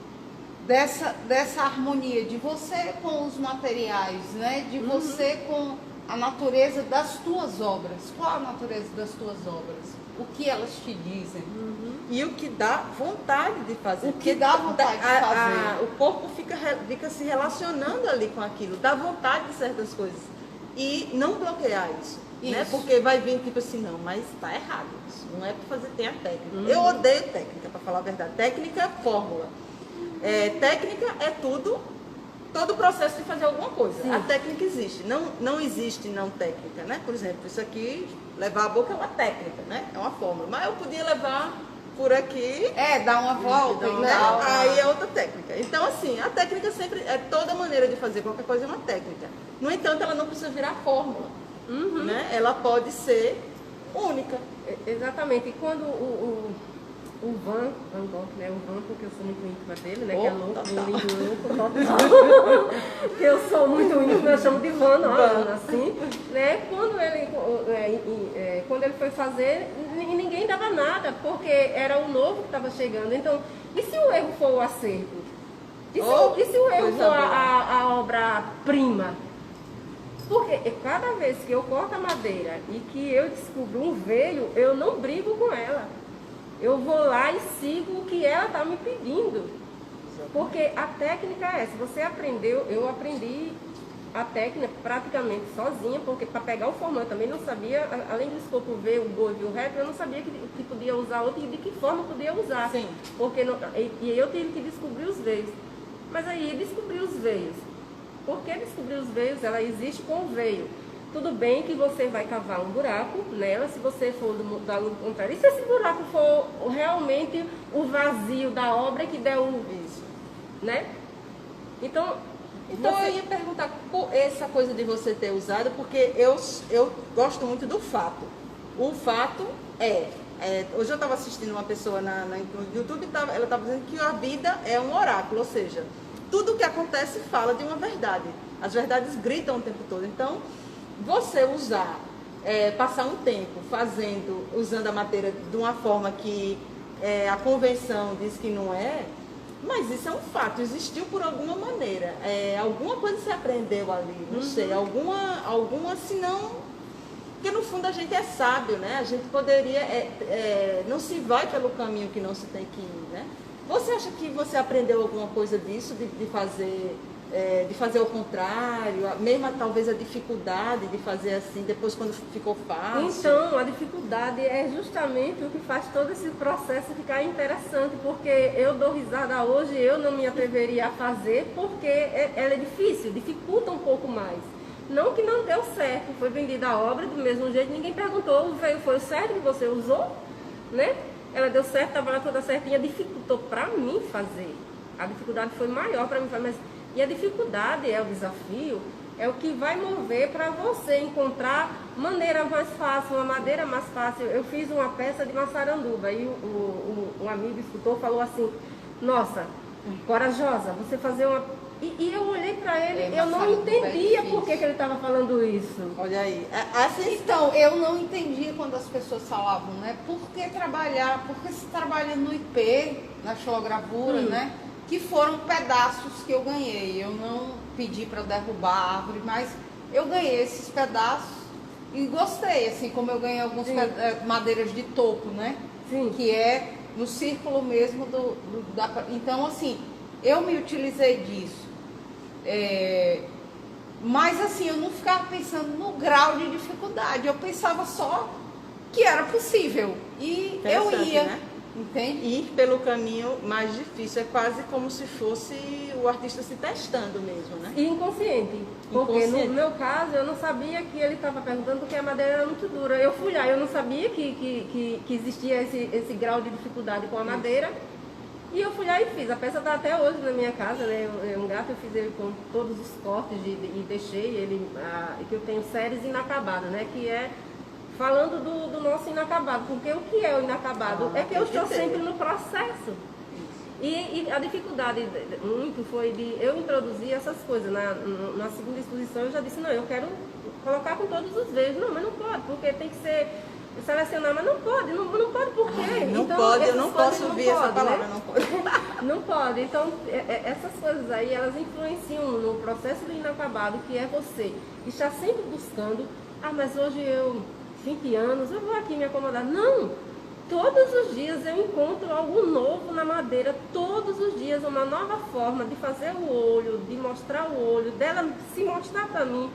dessa harmonia de você com os materiais, né? De você com a natureza das tuas obras. Qual a natureza das tuas obras? O que elas te dizem? E o que dá vontade de fazer. O que dá vontade de fazer. O corpo fica se relacionando ali com aquilo, dá vontade de certas coisas. E não bloquear isso. Né? Porque vai vir tipo assim, não, mas tá errado isso. Não é para fazer, tem a técnica. Eu odeio técnica, para falar a verdade. Técnica é fórmula. Técnica é todo o processo de fazer alguma coisa. Sim. A técnica existe. Não existe não técnica, né? Por exemplo, isso aqui, levar a boca é uma técnica, né? É uma fórmula. Mas eu podia levar por aqui... dar uma volta e né? tal. Aí é outra técnica. Então, assim, a técnica sempre... toda maneira de fazer qualquer coisa é uma técnica. No entanto, ela não precisa virar fórmula. Né? Ela pode ser única. Exatamente. E quando o Van Gogh, né? O Van, porque eu sou muito íntima dele, né? Que é louco, lindo, louco, total. Que eu sou muito íntima, eu chamo de Van, assim. Né? Quando ele foi fazer, ninguém dava nada, porque era o novo que estava chegando. Então, e se o erro for o acerto? E se o erro for a obra-prima? Porque cada vez que eu corto a madeira e que eu descubro um veio, eu não brigo com ela. Eu vou lá e sigo o que ela está me pedindo. Porque a técnica é essa. Você aprendeu, eu aprendi a técnica praticamente sozinha, porque para pegar o formato eu também não sabia, além do escopo V, o gol e o reto, eu não sabia que podia usar outro e de que forma podia usar. Sim. Porque e eu tive que descobrir os veios. Mas aí descobri os veios. Por que descobrir os veios? Ela existe com o veio. Tudo bem que você vai cavar um buraco nela, se você for do lado contrário. E se esse buraco for realmente o vazio da obra que der o... Isso. Né? Então eu ia perguntar por essa coisa de você ter usado, porque eu gosto muito do fato. O fato hoje eu estava assistindo uma pessoa no YouTube, ela estava dizendo que a vida é um oráculo, ou seja, tudo o que acontece fala de uma verdade. As verdades gritam o tempo todo. Então, você usar, passar um tempo usando a madeira de uma forma que a convenção diz que não é, mas isso é um fato, existiu por alguma maneira. Alguma coisa você aprendeu ali, não sei, alguma, senão, porque no fundo a gente é sábio, né? A gente poderia, não se vai pelo caminho que não se tem que ir, né? Você acha que você aprendeu alguma coisa disso, de fazer ao contrário, mesmo talvez a dificuldade de fazer assim, depois quando ficou fácil? Então, a dificuldade é justamente o que faz todo esse processo ficar interessante, porque eu dou risada hoje, eu não me atreveria a fazer, porque ela é difícil, dificulta um pouco mais. Não que não deu certo, foi vendida a obra do mesmo jeito, ninguém perguntou, foi o certo que você usou, né? Ela deu certo, estava lá toda certinha, dificultou para mim fazer. A dificuldade foi maior para mim fazer, e a dificuldade o desafio, é o que vai mover para você encontrar maneira mais fácil, uma madeira mais fácil. Eu fiz uma peça de maçaranduba e um amigo escutou, falou assim, nossa, corajosa, você fazer uma... E eu olhei para ele, eu não entendia por que ele estava falando isso. Olha aí. Então, eu não entendia quando as pessoas falavam, né? Por que trabalhar? Porque se trabalha no IP, na xilogravura, né? Que foram pedaços que eu ganhei. Eu não pedi para derrubar a árvore, mas eu ganhei esses pedaços e gostei, assim como eu ganhei algumas madeiras de topo, né? Sim. Que é no círculo mesmo Então, assim, eu me utilizei disso. Mas, assim, eu não ficava pensando no grau de dificuldade. Eu pensava só que era possível. E eu ia. Né? Entende? Ir pelo caminho mais difícil, é quase como se fosse o artista se testando mesmo, né? E inconsciente, porque no meu caso eu não sabia que ele estava perguntando porque a madeira era muito dura. Eu fui lá, eu não sabia que existia esse grau de dificuldade com a madeira. E eu fui lá e fiz. A peça está até hoje na minha casa, né? É um gato, eu fiz ele com todos os cortes e deixei ele, que eu tenho séries inacabadas, né? Que é falando do nosso inacabado, porque o que é o inacabado? É que eu estou sempre no processo. E a dificuldade muito foi de eu introduzir essas coisas. Na segunda exposição eu já disse, não, eu quero colocar com todos os veios. Não, mas não pode, porque tem que ser selecionar, mas não pode por quê? Não então, pode, eu não posso ouvir essa palavra, né? não pode. Não pode. Então, essas coisas aí, elas influenciam no processo do inacabado, que é você estar sempre buscando, mas hoje 20 anos, eu vou aqui me acomodar. Não! Todos os dias eu encontro algo novo na madeira, todos os dias uma nova forma de fazer o olho, de mostrar o olho, dela se mostrar para mim,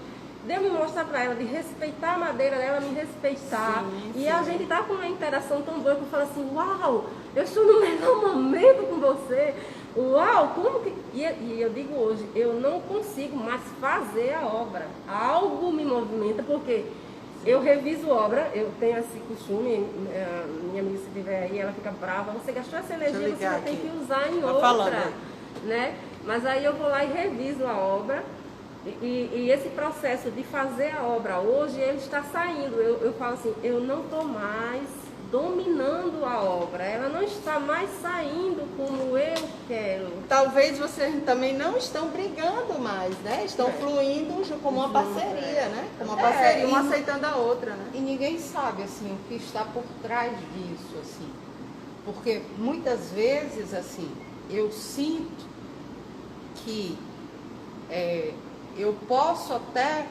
de eu me mostrar para ela, de respeitar a madeira dela, me respeitar. E a gente tá com uma interação tão boa que eu falo assim, uau, eu estou no melhor momento com você. Uau, como que... E eu digo hoje, eu não consigo mais fazer a obra. Algo me movimenta, porque eu reviso obra, eu tenho esse costume, minha amiga se tiver aí, ela fica brava, você gastou essa energia, você já tem que usar em outra, né? Mas aí eu vou lá e reviso a obra, e esse processo de fazer a obra hoje, ele está saindo. Eu falo assim, eu não estou mais dominando a obra, ela não está mais saindo como eu quero. Talvez vocês também não estão brigando mais, né? Estão fluindo como uma parceria, né? Como uma parceria, uma aceitando a outra, né? E ninguém sabe, assim, o que está por trás disso, assim. Porque muitas vezes, assim, eu sinto que eu posso até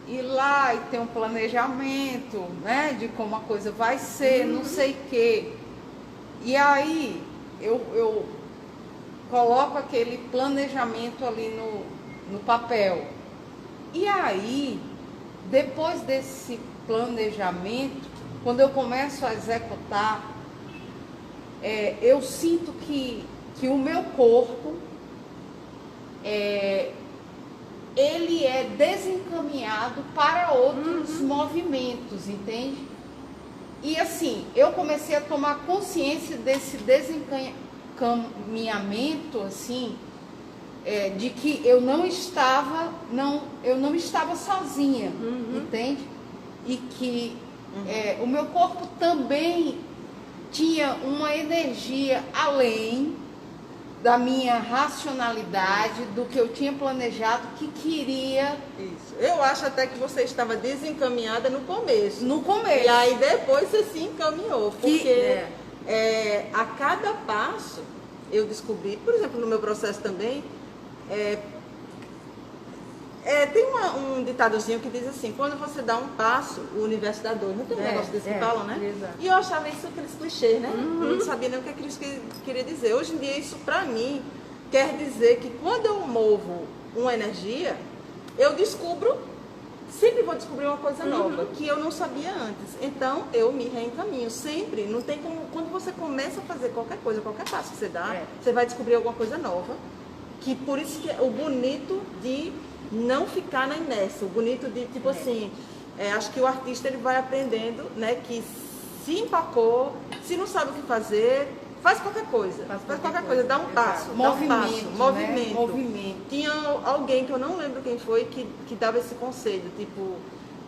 ir lá e ter um planejamento, né, de como a coisa vai ser, não sei o quê. E aí eu coloco aquele planejamento ali no papel. E aí, depois desse planejamento, quando eu começo a executar, eu sinto que o meu corpo, ele é desencaminhado para outros movimentos, entende? E assim, eu comecei a tomar consciência desse desencaminhamento, assim, de que eu não estava sozinha, entende? E que o meu corpo também tinha uma energia além da minha racionalidade, do que eu tinha planejado, que queria... Isso. Eu acho até que você estava desencaminhada no começo. No começo. E aí depois você se encaminhou. Porque a cada passo eu descobri, por exemplo, no meu processo também, tem um ditadozinho que diz assim: quando você dá um passo, o universo dá dois. Não tem um negócio desse que falam, né? Exato. E eu achava isso aqueles clichês, né? Eu não sabia nem o que aquilo queria dizer. Hoje em dia, isso pra mim quer dizer que quando eu movo uma energia, eu sempre vou descobrir uma coisa nova que eu não sabia antes. Então eu me reencaminho sempre. Não tem como, quando você começa a fazer qualquer coisa, qualquer passo que você dá, você vai descobrir alguma coisa nova. Que por isso que é o bonito de não ficar na inércia, o bonito de, tipo assim, acho que o artista ele vai aprendendo, né, que se empacou, se não sabe o que fazer, faz qualquer coisa, dá um passo, movimento. Tinha alguém que eu não lembro quem foi que dava esse conselho, tipo,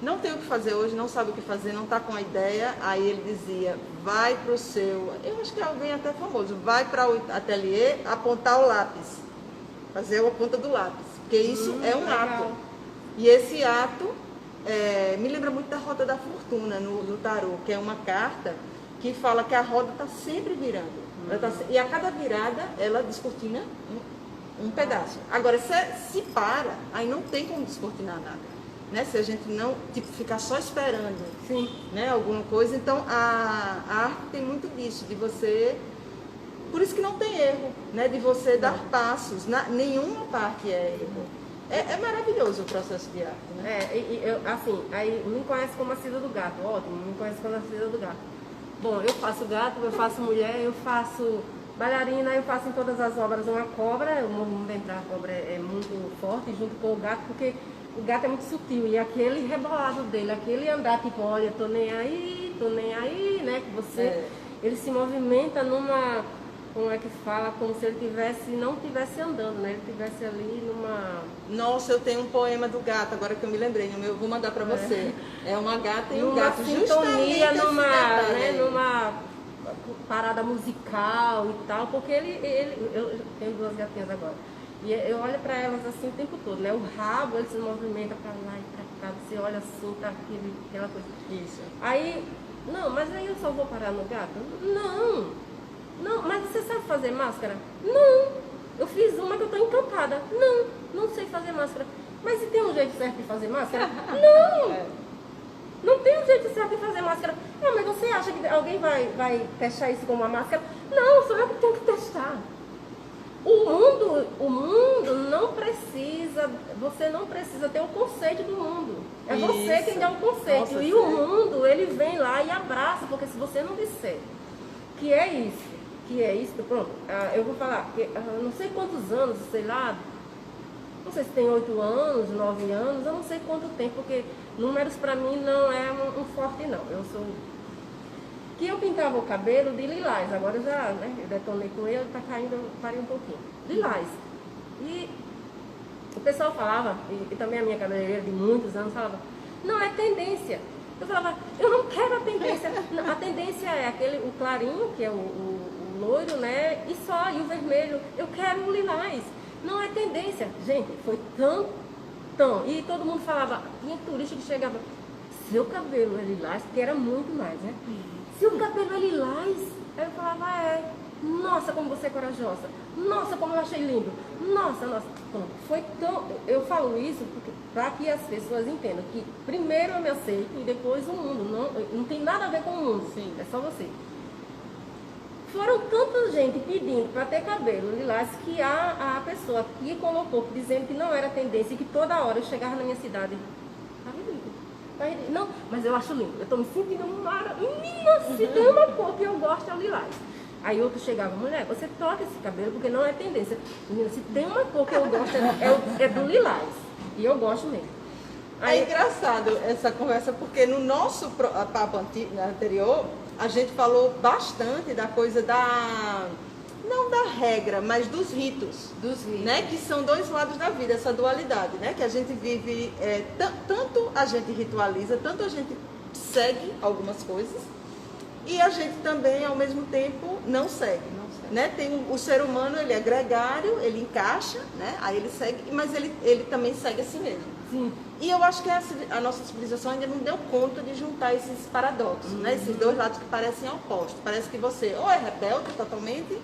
não tem o que fazer hoje, não sabe o que fazer, não está com a ideia, aí ele dizia, vai para o seu, eu acho que é alguém até famoso, vai para o ateliê apontar o lápis, fazer a ponta do lápis. Porque isso é um ato. E esse ato me lembra muito da roda da fortuna no tarô, que é uma carta que fala que a roda está sempre virando. E a cada virada ela descortina um pedaço. Agora, se para, aí não tem como descortinar nada. Né? Se a gente não ficar só esperando, né, alguma coisa. Então a arte tem muito disso, de você... Por isso que não tem erro, né? De você dar passos. Nenhuma parte é erro. É maravilhoso o processo de arte, né? Assim, aí me conhece como a Cida do Gato, ótimo, me conhece como a Cida do Gato. Bom, eu faço gato, eu faço mulher, eu faço bailarina, eu faço em todas as obras uma cobra, o movimento da cobra é muito forte, junto com o gato, porque o gato é muito sutil, e aquele rebolado dele, aquele andar tipo, olha, tô nem aí, né? Que você, ele se movimenta numa... Como é que fala? Como se ele não estivesse andando, né? Ele estivesse ali numa... Nossa, eu tenho um poema do gato, agora que eu me lembrei, eu vou mandar para você. É uma gata e um numa gato, sintonia, numa parada musical e tal, porque eu tenho duas gatinhas agora. E eu olho para elas assim o tempo todo, né? O rabo, ele se movimenta para lá e para cá, você olha assim, tá aquela coisa. Isso. Aí, não, mas aí eu só vou parar no gato? Não, mas você sabe fazer máscara? Não, eu fiz uma que eu tô encantada. Não sei fazer máscara. Mas e tem um jeito certo de fazer máscara? Não tem um jeito certo de fazer máscara. Não, mas você acha que alguém vai testar isso como uma máscara? Não, sou eu que tenho que testar. O mundo não precisa, você não precisa ter o conceito do mundo. É você quem dá o conceito. Nossa, e o mundo, ele vem lá e abraça, porque se você não disser que é isso, pronto, eu vou falar, não sei quantos anos, sei lá, não sei se tem 8 anos, 9 anos, eu não sei quanto tempo, porque números pra mim não é um forte não, que eu pintava o cabelo de lilás, agora eu já, né, eu detonei com ele, tá caindo, eu parei um pouquinho, lilás, e o pessoal falava, e também a minha cabeleireira de muitos anos falava, não, é tendência. Eu falava, eu não quero a tendência. A tendência é o clarinho, que é o loiro, né? E o vermelho. Eu quero o lilás. Não é tendência. Gente, foi tão. E todo mundo falava, tinha turista que chegava, seu cabelo é lilás, porque era muito mais, né? Seu cabelo é lilás. Aí eu falava, nossa, como você é corajosa. Nossa, como eu achei lindo. Nossa. Foi tão... Eu falo isso para que as pessoas entendam que primeiro eu me aceito e depois o mundo. Não tem nada a ver com o mundo. Sim. É só você. Foram tanta gente pedindo para ter cabelo lilás que a pessoa que colocou, dizendo que não era tendência e que toda hora eu chegava na minha cidade. Não, mas eu acho lindo. Eu estou me sentindo menina, se tem uma cor que eu gosto é o lilás. Aí outro chegava, mulher, você troca esse cabelo porque não é tendência. Menina, se tem uma cor que eu gosto é do lilás. E eu gosto mesmo. Aí, é engraçado essa conversa, porque no nosso papo anterior, a gente falou bastante da coisa não da regra, mas dos ritos. Né? Que são dois lados da vida, essa dualidade, né? Que a gente vive, tanto a gente ritualiza, tanto a gente segue algumas coisas, e a gente também, ao mesmo tempo, não segue. Né? Tem o ser humano, ele é gregário, ele encaixa, né? Aí ele segue, mas ele também segue a si mesmo. Sim. E eu acho que a nossa civilização ainda não deu conta de juntar esses paradoxos, né? Esses dois lados que parecem opostos. Parece que você ou é rebelde totalmente,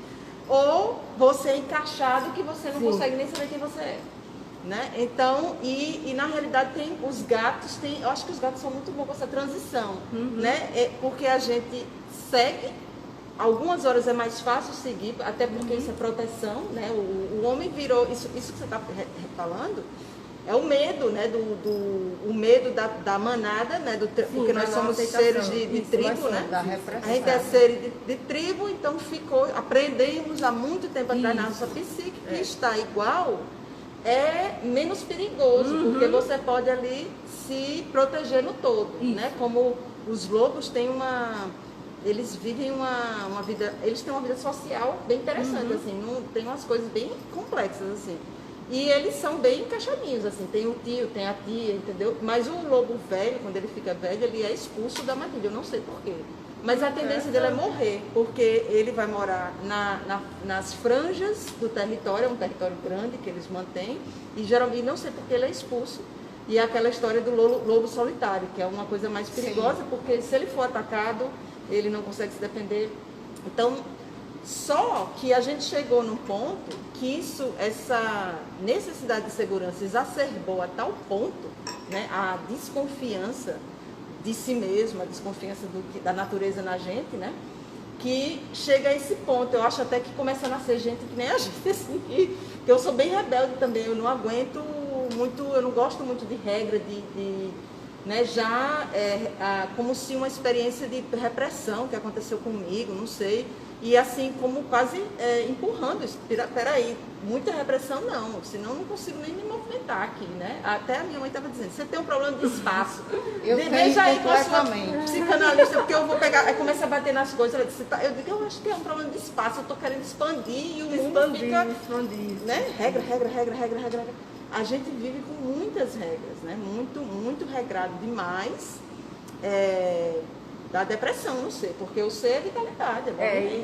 ou você é encaixado que você não consegue nem saber quem você é. Né? Então, e na realidade tem os gatos, eu acho que os gatos são muito bons com essa transição, né? Porque a gente segue, algumas horas é mais fácil seguir, até porque isso é proteção, né? O homem virou, isso que você está falando, é o medo, né? O medo da manada, né? Porque nós somos seres de tribo, né? A gente é ser de tribo, então aprendemos há muito tempo atrás na nossa psique que está igual é menos perigoso, porque você pode ali se proteger no todo, né? Como os lobos têm eles vivem uma vida, eles têm uma vida social bem interessante, assim, tem umas coisas bem complexas, assim. E eles são bem encaixadinhos, assim, tem o tio, tem a tia, entendeu? Mas o lobo velho, quando ele fica velho, ele é expulso da matilha, eu não sei porquê. Mas a tendência dele é morrer, porque ele vai morar nas franjas do território, é um território grande que eles mantêm, e geralmente não sei porque ele é expulso. E é aquela história do lobo solitário, que é uma coisa mais perigosa, porque se ele for atacado, ele não consegue se defender. Então, só que a gente chegou num ponto que essa necessidade de segurança exacerbou a tal ponto, né, a desconfiança de si mesmo, a desconfiança da natureza na gente, né? Que chega a esse ponto. Eu acho até que começa a nascer gente que nem a gente, assim, que eu sou bem rebelde também, eu não aguento muito, eu não gosto muito de regra, né? Como se uma experiência de repressão que aconteceu comigo, não sei, e assim como quase empurrando isso. Peraí, muita repressão não, senão eu não consigo nem me movimentar aqui, né? Até a minha mãe estava dizendo, você tem um problema de espaço. Veja aí com a sua psicanalista, porque eu vou pegar, aí começa a bater nas coisas, eu digo, eu acho que é um problema de espaço, eu estou querendo expandir e o mundo fica, né? Regra. A gente vive com muitas regras, né? Muito regrado demais. Da depressão, não sei, porque o ser é vitalidade.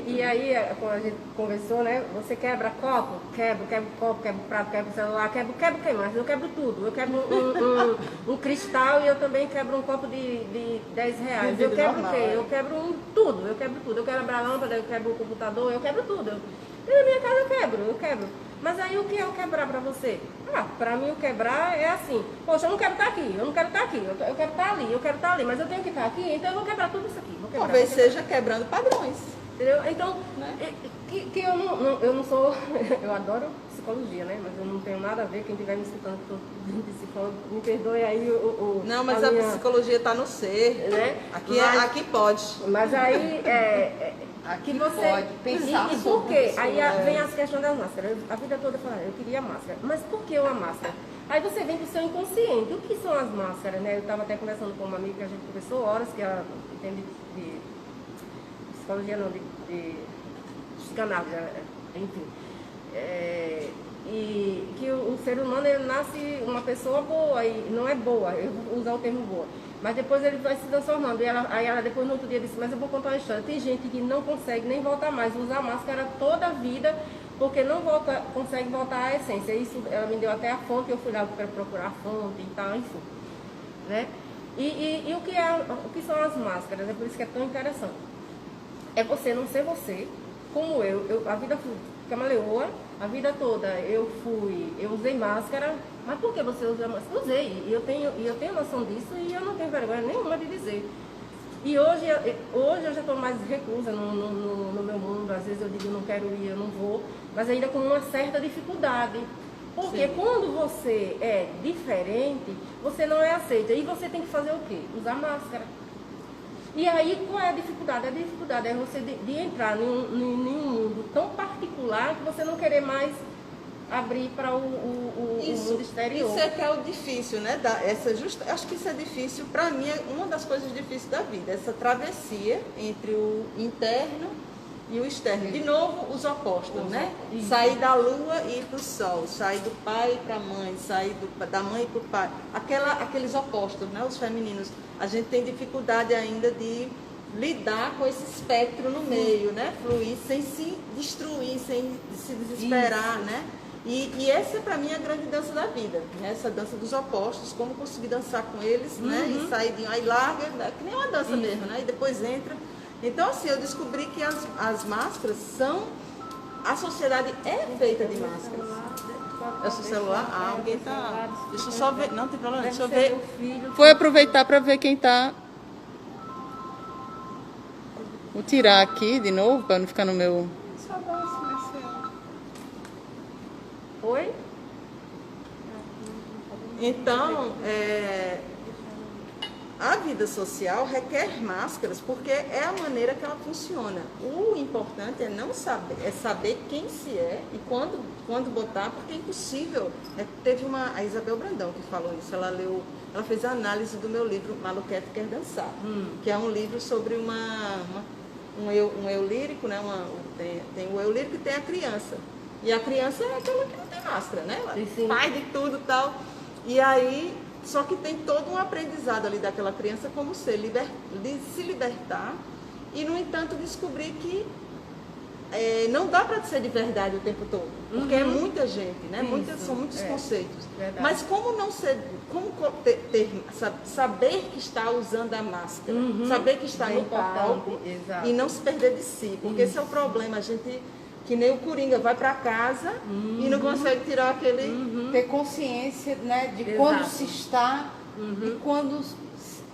E aí, quando a gente conversou, né? Você quebra copo? Quebro copo, quebro prato, quebro celular, quebro o que mais? Eu quebro tudo. Eu quebro um cristal e eu também quebro um copo de 10 reais. Eu quebro o quê? Eu quebro tudo, eu quebro tudo. Eu quebro a lâmpada, eu quebro o computador, eu quebro tudo. E na minha casa eu quebro. Mas aí o que é o quebrar pra você? Pra mim o quebrar é assim, poxa, eu não quero estar aqui, eu quero estar ali, eu quero estar ali, mas eu tenho que estar aqui, então eu vou quebrar tudo isso aqui. Talvez seja quebrando padrões. Entendeu? Então, né? que eu não sou, eu adoro psicologia, né? Mas eu não tenho nada a ver, quem estiver me escutando, que estou psicólogo, me perdoe aí Não, mas a psicologia está no ser, né? Aqui pode. Mas aí, aqui você pode pensar e por quê? Aí vem as questões das máscaras. A vida toda eu falo, eu queria máscara. Mas por que uma máscara? Aí você vem para o seu inconsciente. O que são as máscaras, né? Eu estava até conversando com uma amiga que a gente conversou horas, que ela entende de psicologia, não, de psicanálise, enfim. E que o ser humano, ele nasce uma pessoa boa, e não é boa, eu vou usar o termo boa. Mas depois ele vai se transformando. E aí ela depois no outro dia disse, mas eu vou contar uma história. Tem gente que não consegue nem voltar mais, usar máscara toda a vida, porque não consegue voltar à essência. Isso ela me deu até a fonte, eu fui lá para procurar a fonte e tal, enfim. Né? E o que são as máscaras? É por isso que é tão interessante. É você não ser você, como eu a vida fui camaleoa, a vida toda eu usei máscara. Mas por que você usa máscara? Usei, e eu tenho noção disso e eu não tenho vergonha nenhuma de dizer. E hoje eu já estou mais reclusa no meu mundo, às vezes eu digo não quero ir, eu não vou, mas ainda com uma certa dificuldade. Porque Sim. quando você é diferente, você não é aceita. E você tem que fazer o quê? Usar máscara. E aí, qual é a dificuldade? A dificuldade é você de entrar em um mundo tão particular que você não querer mais abrir para o mundo exterior. Isso é que é o difícil, né? Acho que isso é difícil, para mim, é uma das coisas difíceis da vida, essa travessia entre o interno e o externo. De novo, os opostos, né? Isso. Sair da lua e ir para o sol, sair do pai para a mãe, sair da mãe para o pai. Aqueles opostos, né? Os femininos. A gente tem dificuldade ainda de lidar com esse espectro no meio, né? Fluir sem se destruir, sem se desesperar, né? E essa, para mim, é a grande dança da vida, né? Essa dança dos opostos, como conseguir dançar com eles, né? E sair de aí larga, né? Que nem uma dança mesmo, né? E depois entra. Então, assim, eu descobri que as máscaras são... A sociedade é feita de máscaras. É o seu celular? Ah, alguém tá... Deixa eu só ver. Não tem problema, deixa eu ver. Vou aproveitar para ver quem tá... Vou tirar aqui de novo, para não ficar no meu... Só dá um silenciado. Oi? Então, a vida social requer máscaras, porque é a maneira que ela funciona. O importante é não saber, é saber quem se é e quando botar, porque é impossível. Teve a Isabel Brandão que falou isso, ela fez a análise do meu livro Maluquete Quer Dançar, que é um livro sobre um eu lírico, né? Tem o eu lírico e tem a criança. E a criança é aquela que não tem máscara, né? Ela faz de tudo e tal. E aí, só que tem todo um aprendizado ali daquela criança como se libertar e, no entanto, descobrir que não dá para ser de verdade o tempo todo, porque é muita gente, né? São muitos conceitos. Verdade. Mas como não ser, saber que está usando a máscara, saber que está em palco Exato. e não se perder de si, porque esse é o problema, a gente, que nem o Coringa, vai para casa e não consegue tirar aquele... Ter consciência, né, de Exato. quando se está e quando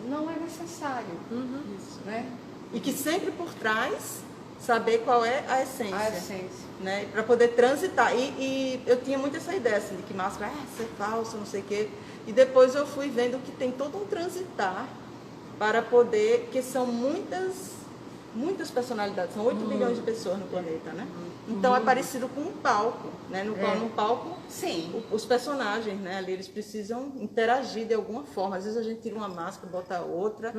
não é necessário. Isso. Né? E que sempre por trás saber qual é a essência. A essência. Né? Para poder transitar. E eu tinha muito essa ideia assim, de que máscara ser falsa, não sei o quê. E depois eu fui vendo que tem todo um transitar para poder, que são muitas personalidades, são 8 bilhões de pessoas no planeta, né? Então é parecido com um palco, né? No palco, Sim. os personagens, né? Ali eles precisam interagir de alguma forma. Às vezes a gente tira uma máscara, bota outra,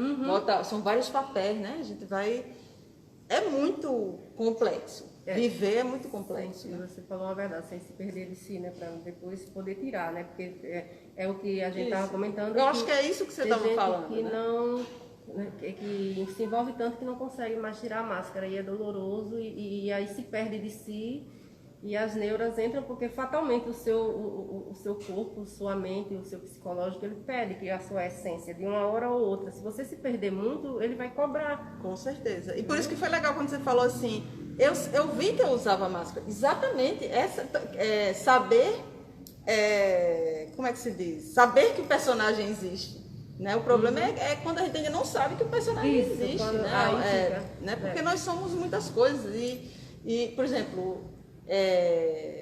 são vários papéis, né? A gente vai... É muito complexo. Viver é muito complexo. Sim, né? você falou a verdade, sem se perder de si, né? Para depois poder tirar, né? Porque é o que a gente estava comentando. Eu acho que é isso que você estava falando. Que né? não... que se envolve tanto que não consegue mais tirar a máscara e é doloroso e aí se perde de si e as neuras entram porque fatalmente o seu corpo, sua mente, o seu psicológico, ele pede que a sua essência de uma hora ou outra, se você se perder muito, ele vai cobrar. Com certeza. E por isso que foi legal quando você falou assim, eu vi que eu usava máscara. Exatamente, saber, como é que se diz? Saber que o personagem existe. Né? O problema é quando a gente ainda não sabe que o personagem existe, né? Porque nós somos muitas coisas e por exemplo,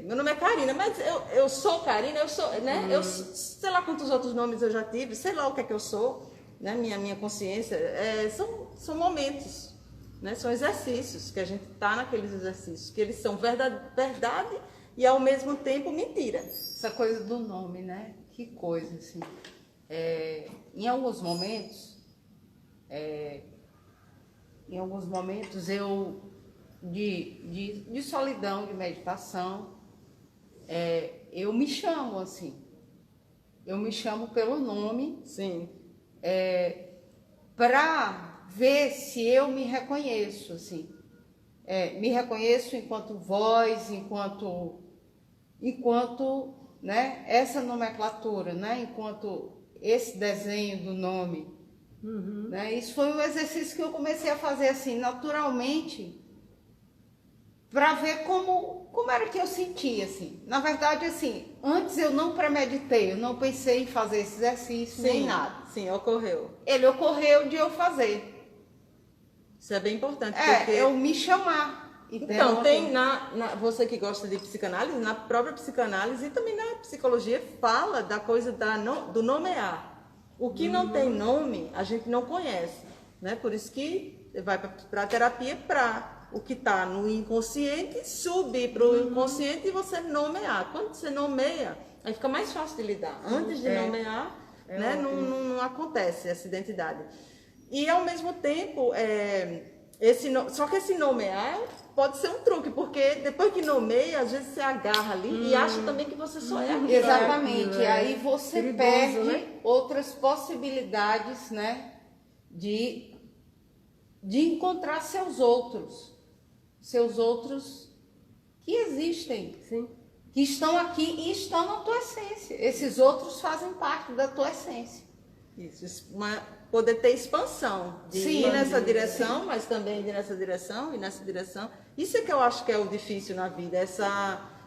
meu nome é Karina, mas eu sou Karina, eu sou, né? Eu sei lá quantos outros nomes eu já tive, sei lá o que é que eu sou, né? Minha consciência, são momentos, né? São exercícios que a gente está naqueles exercícios, que eles são verdade e ao mesmo tempo mentira. Essa coisa do nome, né? Que coisa, assim. Em alguns momentos eu de solidão, de meditação, eu me chamo assim, eu me chamo pelo nome, Sim. Para ver se eu me reconheço, assim, me reconheço enquanto voz, enquanto, né, essa nomenclatura, né, enquanto esse desenho do nome, né? Isso foi um exercício que eu comecei a fazer assim, naturalmente, para ver como era que eu sentia, assim. Na verdade, assim, antes eu não premeditei, eu não pensei em fazer esse exercício, nem nada. Sim, ocorreu. Ele ocorreu de eu fazer. Isso é bem importante. Porque... eu me chamar. Então, tem você que gosta de psicanálise, na própria psicanálise e também na psicologia, fala da coisa do nomear. O que não tem nome, a gente não conhece, né? Por isso que vai para a terapia para o que está no inconsciente subir para o inconsciente e você nomear. Quando você nomeia, aí fica mais fácil de lidar. Antes de nomear, né, não acontece essa identidade. E ao mesmo tempo, só que esse nomear pode ser um truque, porque depois que nomeia, às vezes você agarra ali e acha também que você só é aquilo. Exatamente. Aí você perigoso, perde, né, outras possibilidades, né, de encontrar seus outros que existem, sim, que estão aqui e estão na tua essência. Esses outros fazem parte da tua essência. Isso, poder ter expansão, de ir nessa direção, mas também ir nessa direção e nessa direção. Isso é que eu acho que é o difícil na vida,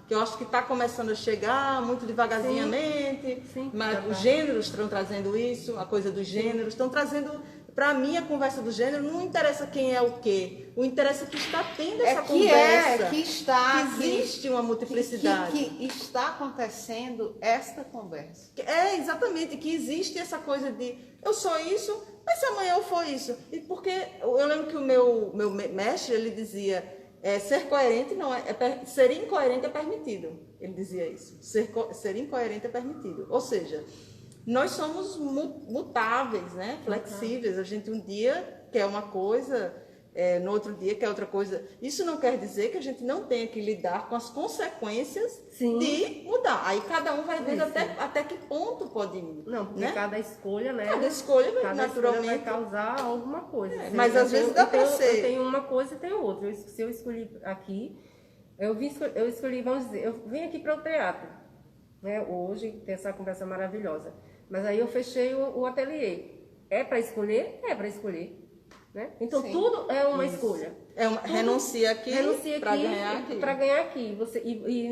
que eu acho que está começando a chegar muito devagarzinhamente, mas os gêneros estão trazendo isso, a coisa dos gêneros, estão trazendo, para mim, a conversa do gênero, não interessa quem é o quê, o interessa é que está tendo essa conversa, que existe uma multiplicidade. Que está acontecendo esta conversa. Exatamente, que existe essa coisa de, eu sou isso, mas se amanhã eu for isso. E porque eu lembro que o meu mestre, ele dizia, ser coerente não ser incoerente é permitido. Ele dizia isso. Ser incoerente é permitido. Ou seja, nós somos mutáveis, né? Flexíveis. A gente um dia quer uma coisa, no outro dia quer outra coisa. Isso não quer dizer que a gente não tenha que lidar com as consequências de mudar. Aí cada um vai vendo até que ponto pode ir. Não, porque né? cada escolha, né? Cada escolha naturalmente vai causar alguma coisa. Mas às vezes dá para ser. Eu tenho uma coisa e tenho outra. Se eu escolhi aqui, eu escolhi, vamos dizer, eu vim aqui para o teatro, né? Hoje tem essa conversa maravilhosa. Mas aí eu fechei o ateliê. É para escolher? É para escolher. Né? Então tudo é uma escolha. Renuncia aqui para ganhar aqui. Para ganhar aqui.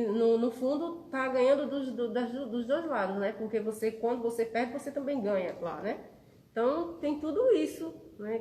No fundo está ganhando dos dois lados, né? Porque quando você perde, você também ganha, claro, né? Então tem tudo isso, né?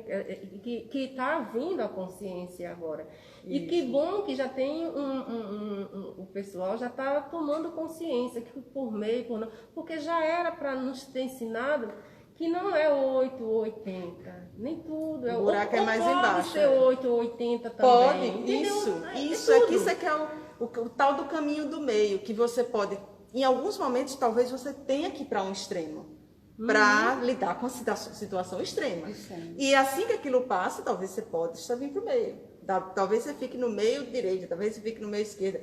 Que está vindo à consciência agora. Isso. E que bom que já tem o pessoal já está tomando consciência que por meio, porque já era para nos ter ensinado que não é 8 ou 80, nem tudo. O buraco é mais embaixo. Pode ser 8 ou 80 também. Pode, entendeu? Isso é que é o tal do caminho do meio, que você pode, em alguns momentos, talvez você tenha que ir para um extremo, para lidar com a situação extrema. E assim que aquilo passa, talvez você possa vir para o meio. Talvez você fique no meio direito, talvez você fique no meio esquerdo.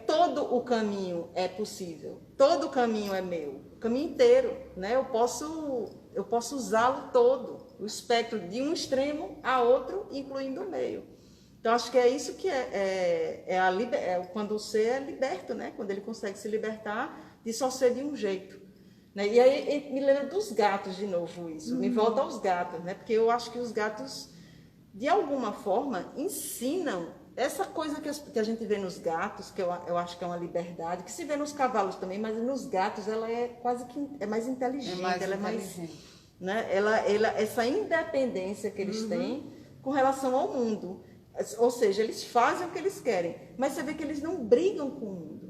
Todo o caminho é possível, todo o caminho é meu, o caminho inteiro, né? Eu posso usá-lo todo, o espectro de um extremo a outro, incluindo o meio. Então acho que é isso que quando o ser é liberto, né? Quando ele consegue se libertar de só ser de um jeito, né? E aí me lembra dos gatos de novo isso, me volta aos gatos, né? Porque eu acho que os gatos, de alguma forma, ensinam essa coisa que a gente vê nos gatos, que eu acho que é uma liberdade, que se vê nos cavalos também, mas nos gatos ela é quase que mais inteligente, ela é mais, né? Essa independência que eles têm com relação ao mundo, ou seja, eles fazem o que eles querem, mas você vê que eles não brigam com o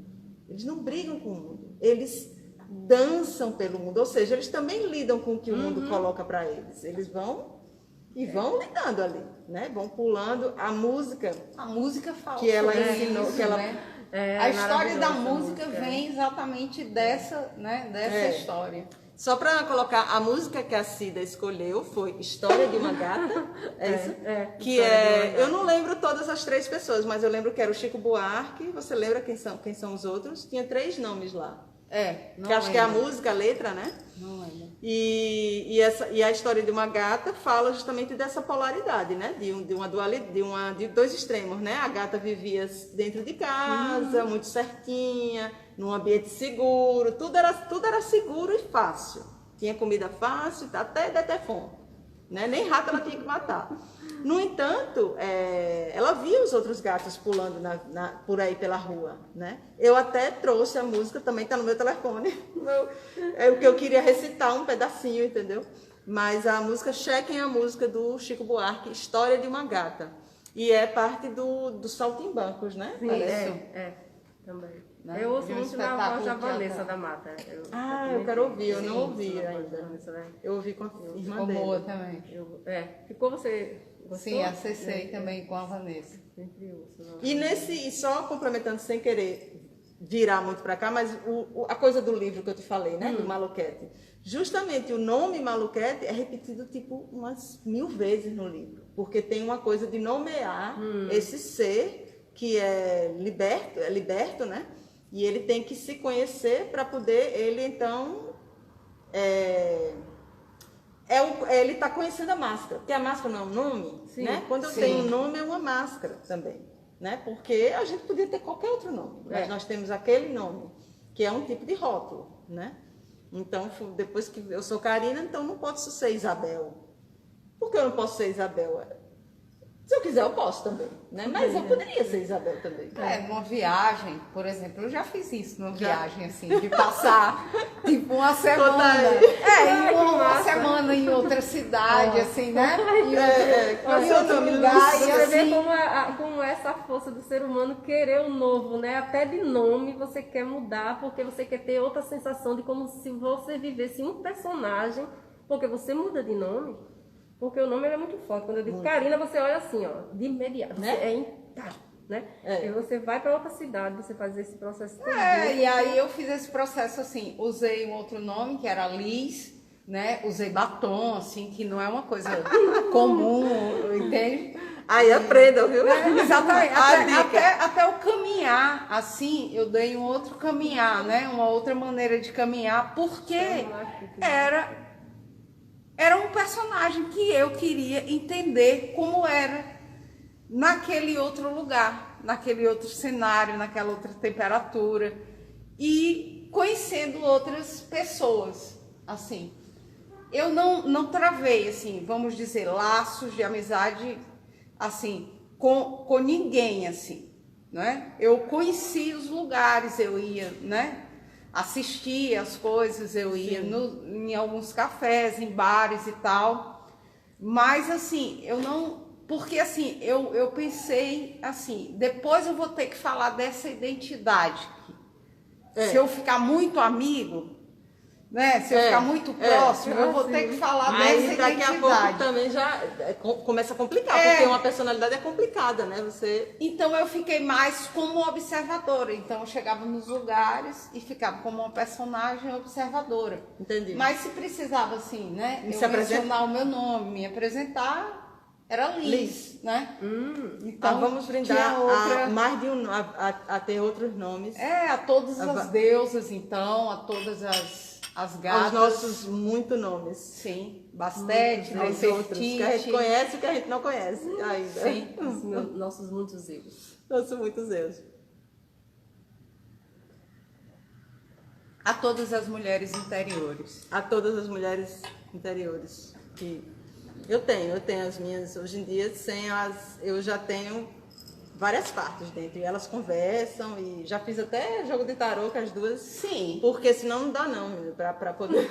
mundo, eles dançam pelo mundo, ou seja, eles também lidam com o que o mundo coloca para eles vão lidando ali, né? Vão pulando a música fala que ela ensinou, isso, que ela né? A história da música vem exatamente dessa, né? Dessa história. Só para colocar, a música que a Cida escolheu foi História de uma Gata, eu não lembro todas as 3 pessoas, mas eu lembro que era o Chico Buarque. Você lembra quem são os outros? Tinha 3 nomes lá. Que acho que é a música, a letra, né? Não lembro. E a História de uma Gata fala justamente dessa polaridade, né? De 2 extremos, né? A gata vivia dentro de casa, muito certinha, num ambiente seguro, tudo era seguro e fácil. Tinha comida fácil, até deter fome, né? Nem rato ela tinha que matar. No entanto, ela via os outros gatos pulando por aí pela rua, né? Eu até trouxe a música, também está no meu telefone, o que eu queria recitar um pedacinho, entendeu? Mas a música, chequem a música do Chico Buarque, História de uma Gata. E é parte do Saltimbancos, né? Sim, também. Né? Eu ouço De um muito na voz da espetáculo que Vanessa ela da Mata. Eu quero ouvir, eu não Sim, ouvi a voz ainda. da Vanessa, né? Eu ouvi com a irmã Ficou dele. boa também. Ficou você... Gostou? Sim, acessei também com a Vanessa. Sempre ouço. Não. E só complementando sem querer virar muito para cá, mas a coisa do livro que eu te falei, né, do Maluquete. Justamente o nome Maluquete é repetido tipo umas 1000 vezes no livro, porque tem uma coisa de nomear esse ser que é liberto, né? E ele tem que se conhecer para poder ele então ele está conhecendo a máscara, porque a máscara não é um nome, Sim, né? Quando eu tenho um nome é uma máscara também, né? Porque a gente podia ter qualquer outro nome, mas nós temos aquele nome, que é um tipo de rótulo, né? Então, depois que eu sou Karina, então não posso ser Isabel. Por que eu não posso ser Isabel? Se eu quiser, eu posso também, né? Mas eu poderia ser Isabel também. Numa viagem, por exemplo, eu já fiz isso numa viagem, assim, de passar, tipo, uma semana. Uma semana em outra cidade, assim, né? Em outro lugar, Você e vê assim... como essa força do ser humano querer o novo, né? Até de nome você quer mudar, porque você quer ter outra sensação de como se você vivesse um personagem, porque você muda de nome. Porque o nome é muito forte. Quando eu digo Karina, você olha assim, ó, de imediato. Né? Né? E você vai para outra cidade, você faz esse processo todo. E aí eu fiz esse processo assim, usei um outro nome, que era Liz, né? Usei batom, assim, que não é uma coisa comum, entende? Aí aprendam, viu? Exatamente. Até o caminhar, assim, eu dei um outro caminhar, né? Uma outra maneira de caminhar, porque era um personagem que eu queria entender como era naquele outro lugar, naquele outro cenário, naquela outra temperatura e conhecendo outras pessoas, assim. Eu não travei, assim, vamos dizer, laços de amizade, assim, com ninguém, assim, né? Eu conheci os lugares, eu ia, né? Assistia as coisas, eu ia em alguns cafés, em bares e tal, mas assim, eu não, porque assim, eu pensei assim, depois eu vou ter que falar dessa identidade, se eu ficar muito amigo, né, se eu ficar muito próximo, eu vou ter que falar dessa identidade. Daqui a pouco também já começa a complicar, porque uma personalidade é complicada, né? Então eu fiquei mais como observadora. Então eu chegava nos lugares e ficava como uma personagem observadora. Entendi. Mas se precisava assim, né? Eu mencionar o meu nome, me apresentar, era Liz, né? Então vamos brindar a ter outros nomes. A todas as deusas, então, a todas as gatas. Aos nossos muitos nomes. Sim, Bastet, Nefertiti. Outros, que a gente conhece e que a gente não conhece ainda. Sim, nossos muitos erros. Nossos muitos erros. A todas as mulheres interiores. A todas as mulheres interiores. Eu tenho as minhas, hoje em dia, eu já tenho várias partes dentro, e elas conversam, e já fiz até jogo de tarô com as duas. Sim. Porque senão não dá não, pra poder...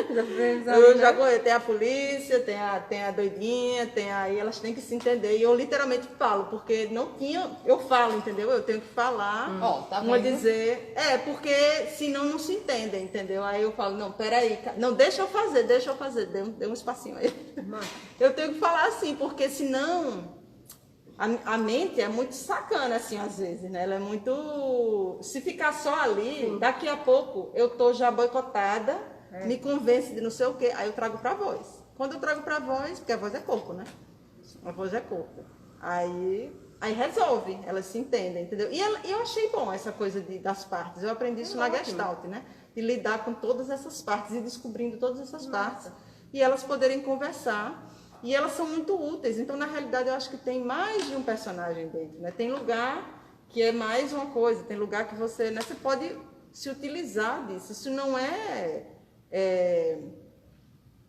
eu já conheço, tem a polícia, tem a doidinha, aí elas têm que se entender, e eu literalmente falo, porque não tinha, eu falo, entendeu? Eu tenho que falar, tá uma vendo? dizer, porque senão não se entendem, entendeu? Aí eu falo, não, peraí, não, deixa eu fazer, dê um espacinho aí. Eu tenho que falar assim, porque senão... A mente é muito sacana, assim, às vezes, né? Ela é muito... Se ficar só ali, daqui a pouco eu tô já boicotada, me convence de não sei o quê, aí eu trago pra voz. Quando eu trago pra voz, porque a voz é corpo, né? A voz é corpo. Aí resolve, elas se entendem, entendeu? E eu achei bom essa coisa das partes. Eu aprendi isso na Gestalt, né? De lidar com todas essas partes e descobrindo todas essas partes. E elas poderem conversar. E elas são muito úteis, então na realidade eu acho que tem mais de um personagem dentro, né? Tem lugar que é mais uma coisa, tem lugar que você pode se utilizar disso, isso não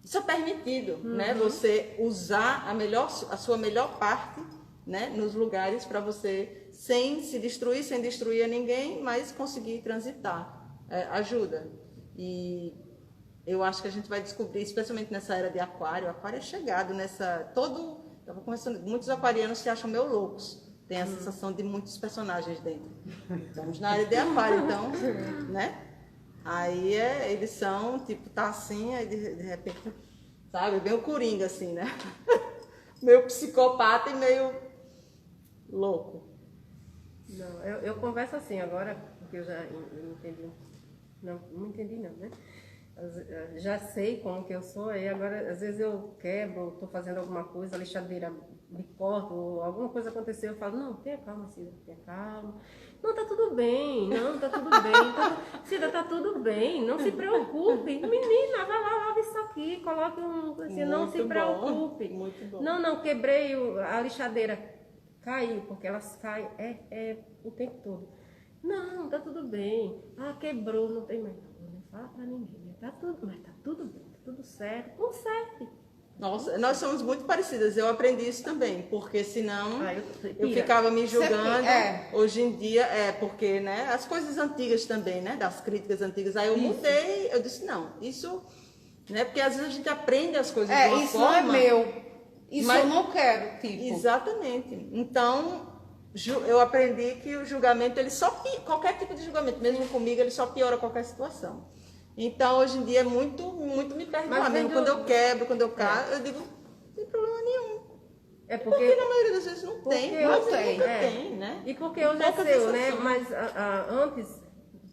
isso é permitido, né? Você usar a sua melhor parte, né? Nos lugares para você, sem se destruir, sem destruir a ninguém, mas conseguir transitar, ajuda. E eu acho que a gente vai descobrir, especialmente nessa era de aquário. O aquário é chegado nessa... Estava conversando, muitos aquarianos se acham meio loucos. Tem a sensação de muitos personagens dentro. Estamos na área de aquário, então, né? Aí eles são, tipo, tá assim, aí de repente, sabe, bem o Coringa, assim, né? Meio psicopata e meio louco. Não, eu converso assim agora, porque eu já entendi. Não entendi não, né? Já sei como que eu sou, aí agora às vezes eu quebro, estou fazendo alguma coisa, a lixadeira me corta, ou alguma coisa aconteceu, eu falo, não, tenha calma, Cida, tenha calma. Não, tá tudo bem, não, tá tudo bem, Cida, tá tudo bem, não se preocupe. Menina, vai lá, lava isso aqui, coloque assim, não se preocupe. Muito bom. Não, quebrei a lixadeira, caiu, porque elas caem o tempo todo. Não, tá tudo bem. Ah, quebrou, não tem mais. Não fala pra ninguém. Mas tá tudo bem, tá tudo certo. Conserte. Nossa, nós somos muito parecidas. Eu aprendi isso também, porque senão eu ficava me julgando. Hoje em dia, porque, né, as coisas antigas também, né, das críticas antigas. Aí eu mudei, eu disse, não, isso, né, porque às vezes a gente aprende as coisas de uma isso forma... não é meu. Isso eu não quero, tipo. Exatamente. Então... eu aprendi que o julgamento, qualquer tipo de julgamento, mesmo comigo, ele só piora qualquer situação. Então, hoje em dia, é muito me perdoar. Mesmo quando eu quebro, quando eu caio, eu digo, não tem problema nenhum. Porque na maioria das vezes não tem. Não tem. Tem, né? E porque hoje é seu, né? Mas antes,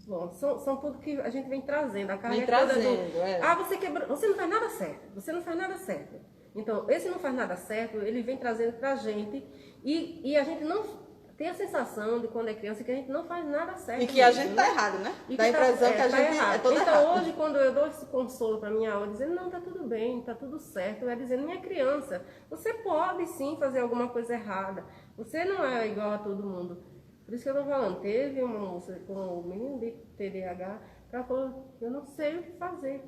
bom, são tudo que a gente vem trazendo. A carga você quebrou, você não faz nada certo. Você não faz nada certo. Então, esse não faz nada certo, ele vem trazendo pra gente. E a gente não... tem a sensação de quando é criança que a gente não faz nada certo. E que a gente tá errado, né? Dá a impressão que a gente é toda errada. Então hoje, quando eu dou esse consolo para minha alma, dizendo, não, tá tudo bem, tá tudo certo, é dizendo, minha criança, você pode sim fazer alguma coisa errada. Você não é igual a todo mundo. Por isso que eu tô falando, teve uma moça com um menino de TDAH, que ela falou, eu não sei o que fazer.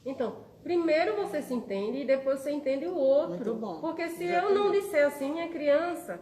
Então, primeiro você se entende e depois você entende o outro. Muito bom. Porque se eu não disser assim, minha criança...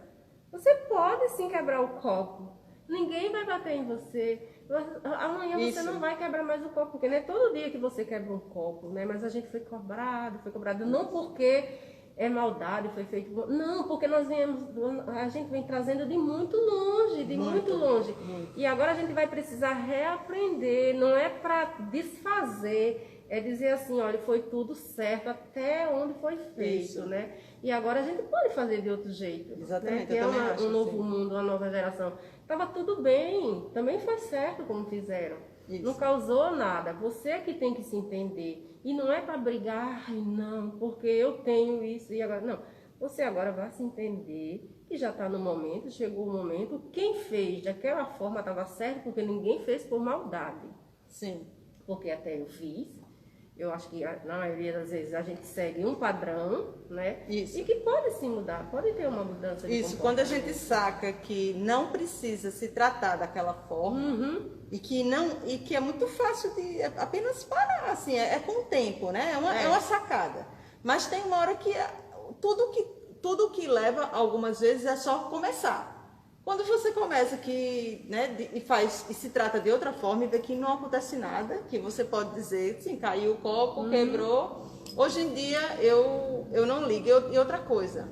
Você pode sim quebrar o copo. Ninguém vai bater em você. Amanhã você não vai quebrar mais o copo, porque não é todo dia que você quebra um copo, né? Mas a gente foi cobrado. Não porque é maldade, foi feito... Não, porque a gente vem trazendo de muito longe, muito longe. E agora a gente vai precisar reaprender. Não é para desfazer. É dizer assim, olha, foi tudo certo até onde foi feito, né? E agora a gente pode fazer de outro jeito. Exatamente, né? eu também acho um novo mundo, uma nova geração. Tava tudo bem, também foi certo como fizeram. Isso. Não causou nada. Você que tem que se entender. E não é para brigar, ai não, porque eu tenho isso e agora... Não, você agora vai se entender que já está no momento, chegou o momento. Quem fez daquela forma estava certo, porque ninguém fez por maldade. Sim. Porque até eu fiz. Eu acho que na maioria das vezes a gente segue um padrão, né? Isso. E que pode sim mudar, pode ter uma mudança de Isso, quando a gente saca que não precisa se tratar daquela forma e que é muito fácil de apenas parar, assim, é com o tempo, né? É uma sacada. Mas tem uma hora que tudo que leva algumas vezes é só começar. Quando você começa e se trata de outra forma e vê que não acontece nada, que você pode dizer, sim, caiu o copo, quebrou. Hoje em dia eu não ligo. E outra coisa,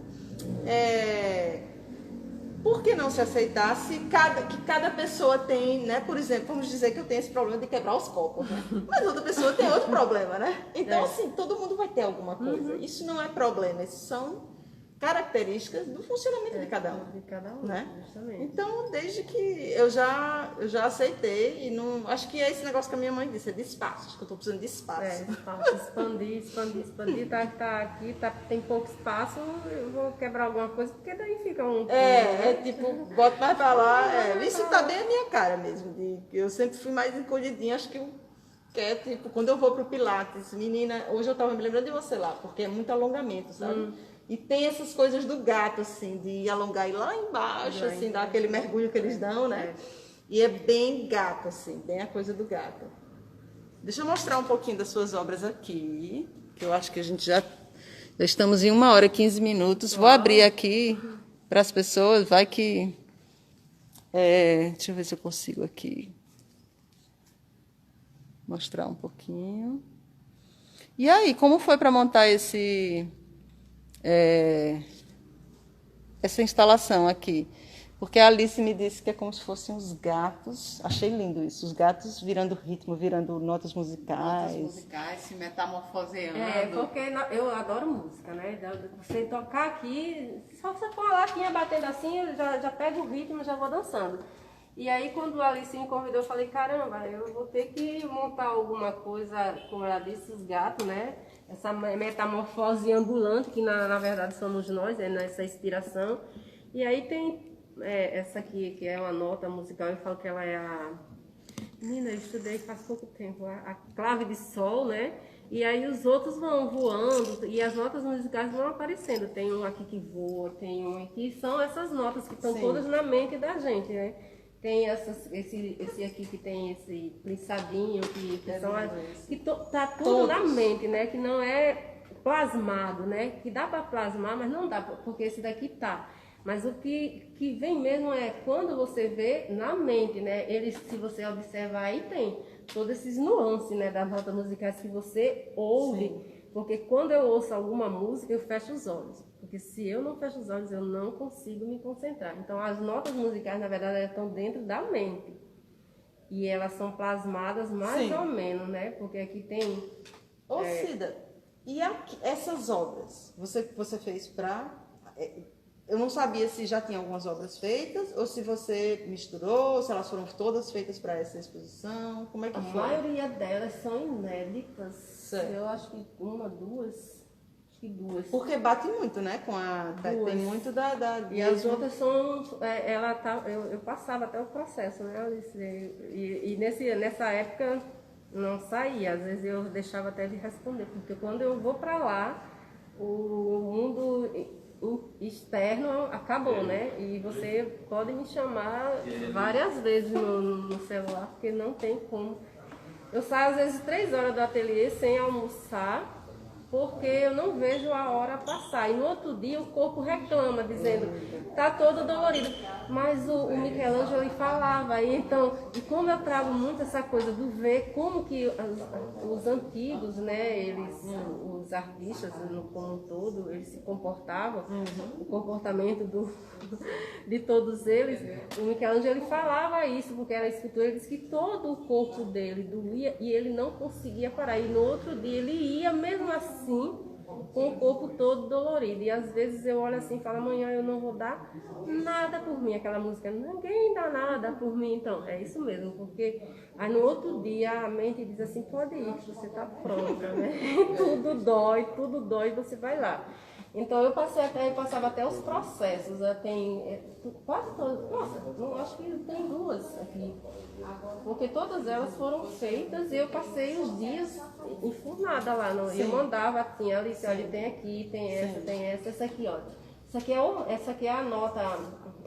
por que não se aceitar se cada pessoa tem, né? Por exemplo, vamos dizer que eu tenho esse problema de quebrar os copos, né? Mas outra pessoa tem outro problema, né? Então, assim, todo mundo vai ter alguma coisa. Isso não é problema, isso são características do funcionamento de cada um. De cada um, né? Justamente. Então, desde que eu já aceitei, e não, acho que é esse negócio que a minha mãe disse, é de espaço, acho que eu estou precisando de espaço. Expandir, tá aqui, tem pouco espaço, eu vou quebrar alguma coisa, porque daí fica um... tipo, boto mais pra lá, isso tá bem a minha cara mesmo, eu sempre fui mais encolhidinha, acho que tipo, quando eu vou pro Pilates, menina, hoje eu tava me lembrando de você lá, porque é muito alongamento, sabe? E tem essas coisas do gato, assim, de alongar e lá embaixo, assim, dar aquele mergulho que eles dão, né? E é bem gato, assim, bem a coisa do gato. Deixa eu mostrar um pouquinho das suas obras aqui, que eu acho que a gente já estamos em 1h e 15 minutos. Vou abrir aqui para as pessoas, vai que... deixa eu ver se eu consigo aqui mostrar um pouquinho. E aí, como foi para montar essa instalação aqui? Porque a Alice me disse que é como se fossem os gatos. Achei lindo isso. Os gatos virando ritmo, virando notas musicais. Notas musicais, se metamorfoseando. Porque eu adoro música, né? Você tocar aqui, só você pôr a latinha batendo assim, eu já pego o ritmo e já vou dançando. E aí quando a Alice me convidou, eu falei, caramba, eu vou ter que montar alguma coisa, como ela disse, os gatos, né? Essa metamorfose ambulante, que na verdade somos nós, né? Nessa inspiração. E aí tem essa aqui, que é uma nota musical, eu falo que ela é a... Menina, eu estudei faz pouco tempo, a clave de sol, né? E aí os outros vão voando e as notas musicais vão aparecendo. Tem um aqui que voa, tem um aqui, são essas notas que estão todas na mente da gente, né? Tem esse aqui que tem esse plissadinho, que tá tudo na mente, né? Que não é plasmado, né? Que dá para plasmar, mas não dá, porque esse daqui tá. Mas o que vem mesmo é quando você vê na mente, né? Eles, se você observar aí, tem todos esses nuances, né? Das notas musicais que você ouve. Sim. Porque quando eu ouço alguma música, eu fecho os olhos. Porque se eu não fecho os olhos, eu não consigo me concentrar. Então, as notas musicais, na verdade, elas estão dentro da mente. E elas são plasmadas mais ou menos, né? Porque aqui tem... Ô, Cida, e aqui, essas obras, você fez para... Eu não sabia se já tinha algumas obras feitas, ou se você misturou, se elas foram todas feitas para essa exposição. Como é que foi? A maioria delas são inéditas. Certo. Eu acho que uma, duas... Duas. Porque bate muito, né? Com a tem muito da e as outras são eu passava até o processo, né? E nessa época não saía, às vezes eu deixava até de responder, porque quando eu vou para lá, o mundo externo acabou, né? E você pode me chamar várias vezes no celular, porque não tem como. Eu saio às vezes 3 horas do ateliê sem almoçar, porque eu não vejo a hora passar. E no outro dia o corpo reclama, dizendo, tá todo dolorido. Mas o Michelangelo ele falava, e como eu trago muito essa coisa do ver como que os antigos, né, os artistas como um todo, eles se comportavam, o comportamento de todos eles, o Michelangelo ele falava isso, porque era escultura, ele disse que todo o corpo dele doía e ele não conseguia parar. E no outro dia ele ia mesmo assim, com o corpo todo dolorido. E às vezes eu olho assim e falo, amanhã eu não vou dar nada por mim. Aquela música, ninguém dá nada por mim. Então, é isso mesmo, porque aí no outro dia a mente diz assim, pode ir, que você está pronta, né? Tudo dói, você vai lá. Então eu passava até os processos, tem quase todas, nossa, eu acho que tem 2 aqui, porque todas elas foram feitas e eu passei os dias enfurnada lá, e eu mandava, tinha ali, olha, tem aqui, tem essa aqui, olha. Essa aqui é a nota,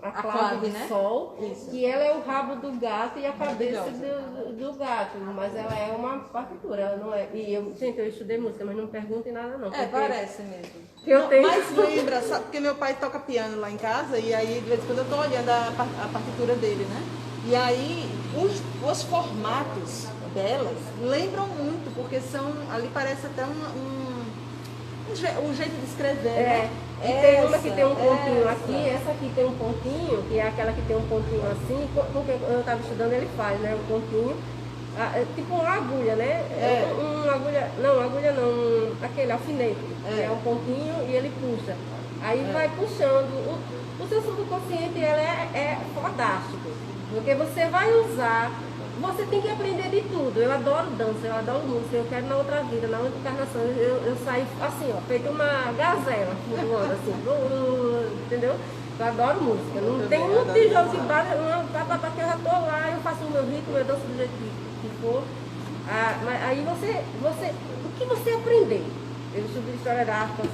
a clave do, né? Sol, isso. Que ela é o rabo do gato e a cabeça do gato, mas ela é uma partitura, ela não é. E gente, eu estudei música, mas não me perguntem nada não. Parece mesmo. Mas lembra, sabe, porque meu pai toca piano lá em casa e aí de vez em quando eu tô olhando a partitura dele, né? E aí os formatos delas lembram muito, porque ali parece até um jeito de escrever, né? E tem uma que tem um pontinho aqui, essa aqui tem um pontinho, que é aquela que tem um pontinho assim, porque eu estava estudando, ele faz, né? Um pontinho, tipo uma agulha, né? Uma agulha não, aquele alfinete, que é um pontinho e ele puxa. Aí vai puxando. O seu subconsciente ela é fantástico, porque você vai usar. Você tem que aprender de tudo. Eu adoro dança, eu adoro música, eu quero na outra vida, na outra encarnação, eu saio assim, ó, feito uma gazela, voando assim, entendeu? Eu adoro música. Não tem um tijolo que bate, que eu já tô lá, eu faço o meu ritmo, eu danço do jeito que for. Mas aí o que você aprender? Eu estudo história da arte, eu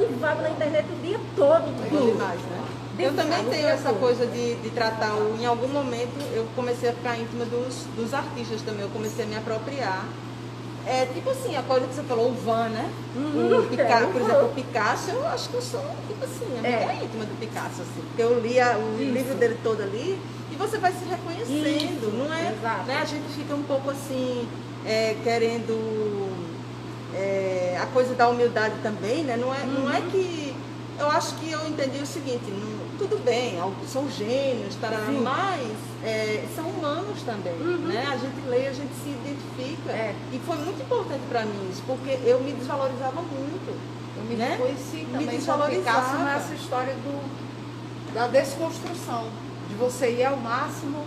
divago na internet o dia todo. Demais, né? Eu também tenho essa coisa de tratar, em algum momento eu comecei a ficar íntima dos artistas também, eu comecei a me apropriar. Tipo assim, a coisa que você falou, o Van, né? Por exemplo, o Picasso, eu acho que eu sou, tipo assim, amiga íntima do Picasso, assim. Porque eu li o livro dele todo ali e você vai se reconhecendo, não é? Né? A gente fica um pouco assim, querendo a coisa da humildade também, né? Não é que... Eu acho que eu entendi o seguinte, tudo bem, são gênios, mas são humanos também, né? A gente lê, a gente se identifica. E foi muito importante para mim isso, porque eu me desvalorizava muito. Eu me conheci também, me desvalorizava nessa história da desconstrução, de você ir ao máximo,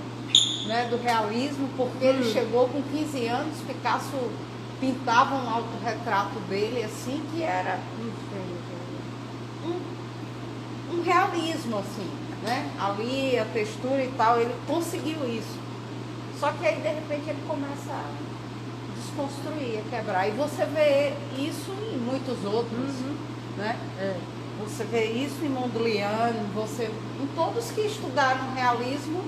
né, do realismo, porque ele chegou com 15 anos, Picasso pintava um autorretrato dele assim, que era um realismo assim, né? Ali a textura e tal, ele conseguiu isso. Só que aí de repente ele começa a desconstruir, a quebrar. E você vê isso em muitos outros, né? Você vê isso em Mondlane, em todos que estudaram realismo,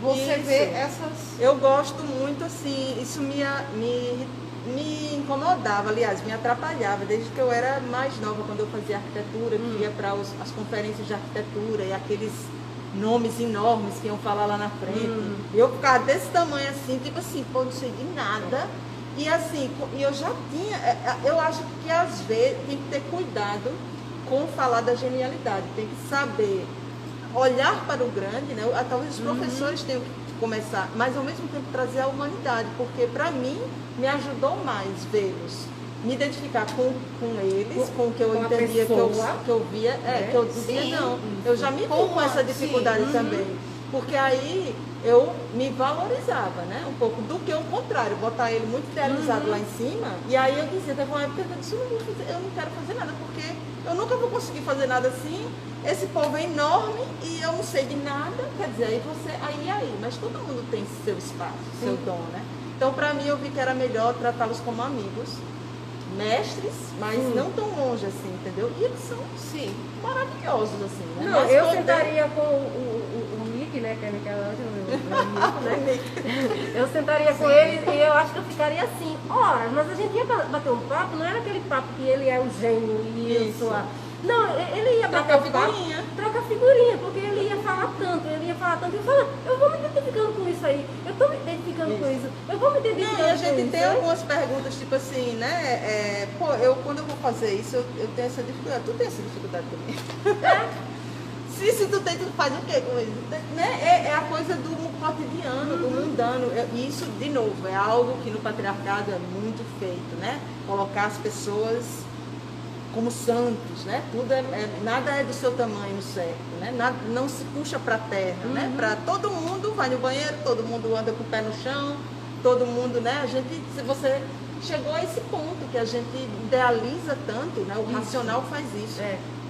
você vê essas... Eu gosto muito, assim, isso me incomodava, aliás, me atrapalhava, desde que eu era mais nova, quando eu fazia arquitetura, que ia para as conferências de arquitetura e aqueles nomes enormes que iam falar lá na frente. E eu ficava desse tamanho assim, tipo assim, pô, não sei de nada. E assim, eu já tinha, eu acho que às vezes tem que ter cuidado com falar da genialidade, tem que saber olhar para o grande, né? Talvez os professores tenham que começar, mas ao mesmo tempo trazer a humanidade, porque para mim me ajudou mais vê-los, me identificar com eles, com o que eu entendia, que eu via, que eu dizia não. Eu já me vi com essa dificuldade também, porque aí eu me valorizava, né? Um pouco do que o contrário, botar ele muito idealizado lá em cima, e aí eu dizia, teve uma época que eu disse, eu não quero fazer nada, porque eu nunca vou conseguir fazer nada assim, esse povo é enorme e eu não sei de nada, quer dizer, aí, mas todo mundo tem seu espaço, seu dom, né? Então, para mim, eu vi que era melhor tratá-los como amigos, mestres, mas não tão longe assim, entendeu? E eles são, maravilhosos, assim, né? Não, eu sentaria com o Nick, né, que é Michelangelo, meu Nick, né? Eu sentaria com ele e eu acho que eu ficaria assim, horas, mas a gente ia bater um papo, não era aquele papo que ele é o gênio e isso. Não, ele ia bater o papo, troca figurinha, porque ele ia falar tanto, eu falo, eu vou me identificando com isso aí, eu tô me identificando com isso, eu vou me identificando com isso. E a gente tem algumas perguntas, tipo assim, né, quando eu vou fazer isso, eu tenho essa dificuldade, tu tem essa dificuldade também? Se tu tem, tu faz o quê com isso? Né? É a coisa do cotidiano, do mundano, isso, de novo, é algo que no patriarcado é muito feito, né, colocar as pessoas como santos, né? Nada é do seu tamanho certo, né? Nada, não se puxa para a terra, né? Para todo mundo vai no banheiro, todo mundo anda com o pé no chão, todo mundo, né? Se você chegou a esse ponto que a gente idealiza tanto, né? O racional faz isso,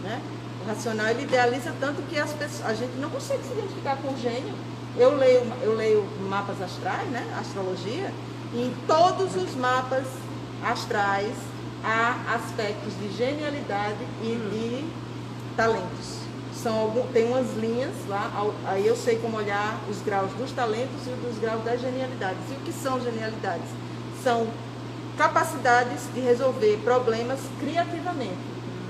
né? O racional ele idealiza tanto que a gente não consegue se identificar com o gênio. Eu leio mapas astrais, né? Astrologia, e em todos os mapas astrais há aspectos de genialidade e de talentos. Tem umas linhas lá, aí eu sei como olhar os graus dos talentos e dos graus das genialidades. E o que são genialidades? São capacidades de resolver problemas criativamente.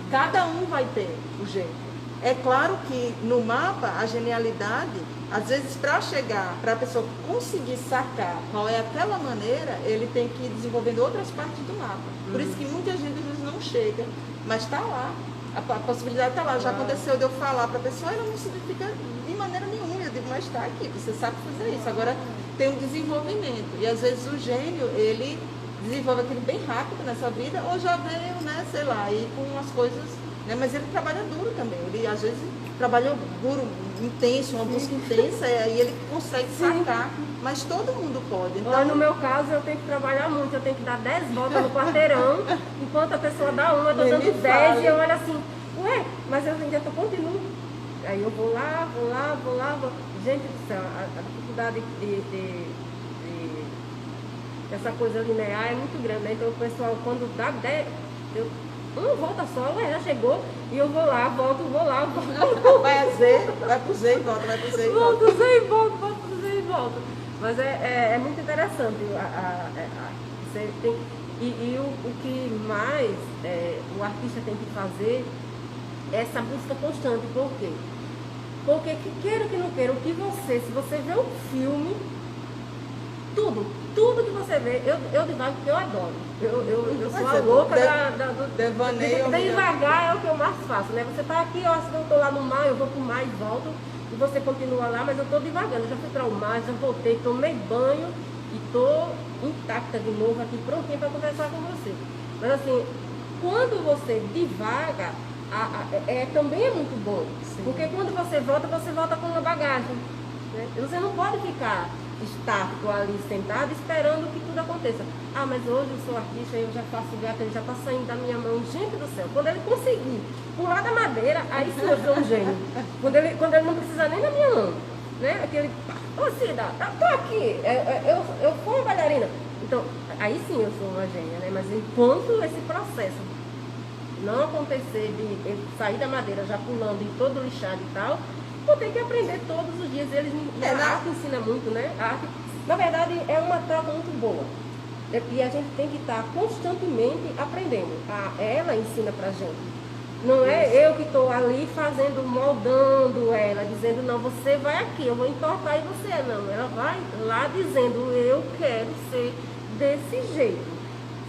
Cada um vai ter o jeito. É claro que no mapa, a genialidade, às vezes para a pessoa conseguir sacar qual é aquela maneira, ele tem que ir desenvolvendo outras partes do mapa. Por isso que muita gente às vezes não chega, mas está lá. A possibilidade está lá. Já aconteceu de eu falar para a pessoa, ela não se identifica de maneira nenhuma. Eu digo, mas está aqui, você sabe fazer isso. Agora tem um desenvolvimento. E às vezes o gênio, ele desenvolve aquilo bem rápido nessa vida, ou já veio, né, sei lá, aí com as coisas, né, mas ele trabalha duro também. Ele às vezes trabalha duro, intenso, uma busca intensa, e aí ele consegue sacar. Mas todo mundo pode. Então... No meu caso, eu tenho que trabalhar muito, eu tenho que dar 10 voltas no quarteirão, enquanto a pessoa dá uma, eu estou dando 10 e eu olho assim, ué, mas eu ainda continuo. Aí eu vou lá. Gente do céu, a dificuldade dessa coisa linear é muito grande, né? Então o pessoal, quando dá 10, uma volta só, já chegou, e eu vou lá, volto. Vai pro Z e volta, vai pro Z e volta. Volto pro Z e volto. Mas é muito interessante. Você tem, e o que mais o artista tem que fazer é essa busca constante. Por quê? Porque queira que não queira, se você vê um filme, tudo que você vê, eu divago porque eu adoro. Eu sou a louca do devaneio. Devagar é o que eu mais faço, né? Você tá aqui, ó, se eu tô lá no mar, eu vou pro mar e volto, e você continua lá, mas eu tô devagando. Eu já fui para o mar, já voltei, tomei banho e tô intacta de novo aqui, prontinha para conversar com você. Mas assim, quando você divaga, também é muito bom. Sim. Porque quando você volta com uma bagagem. Né? Você não pode ficar estático ali sentado esperando que tudo aconteça. Ah, mas hoje eu sou artista, eu já faço gato, ele já está saindo da minha mão. Gente do céu, quando ele conseguir pular da madeira, aí sim eu sou um gênio. Quando ele não precisa nem da minha mão. Né? Aquele, ô Cida, eu tô aqui, eu fui uma bailarina. Então, aí sim eu sou uma gênia, né? Mas enquanto esse processo não acontecer de ele sair da madeira já pulando e todo lixado e tal, vou ter que aprender todos os dias. A arte ensina muito, né? A arte, na verdade, é uma troca muito boa. E a gente tem que estar constantemente aprendendo. Ela ensina pra gente. Não é eu que estou ali fazendo, moldando ela, dizendo, não, você vai aqui, eu vou entortar e você não. Ela vai lá dizendo, eu quero ser desse jeito.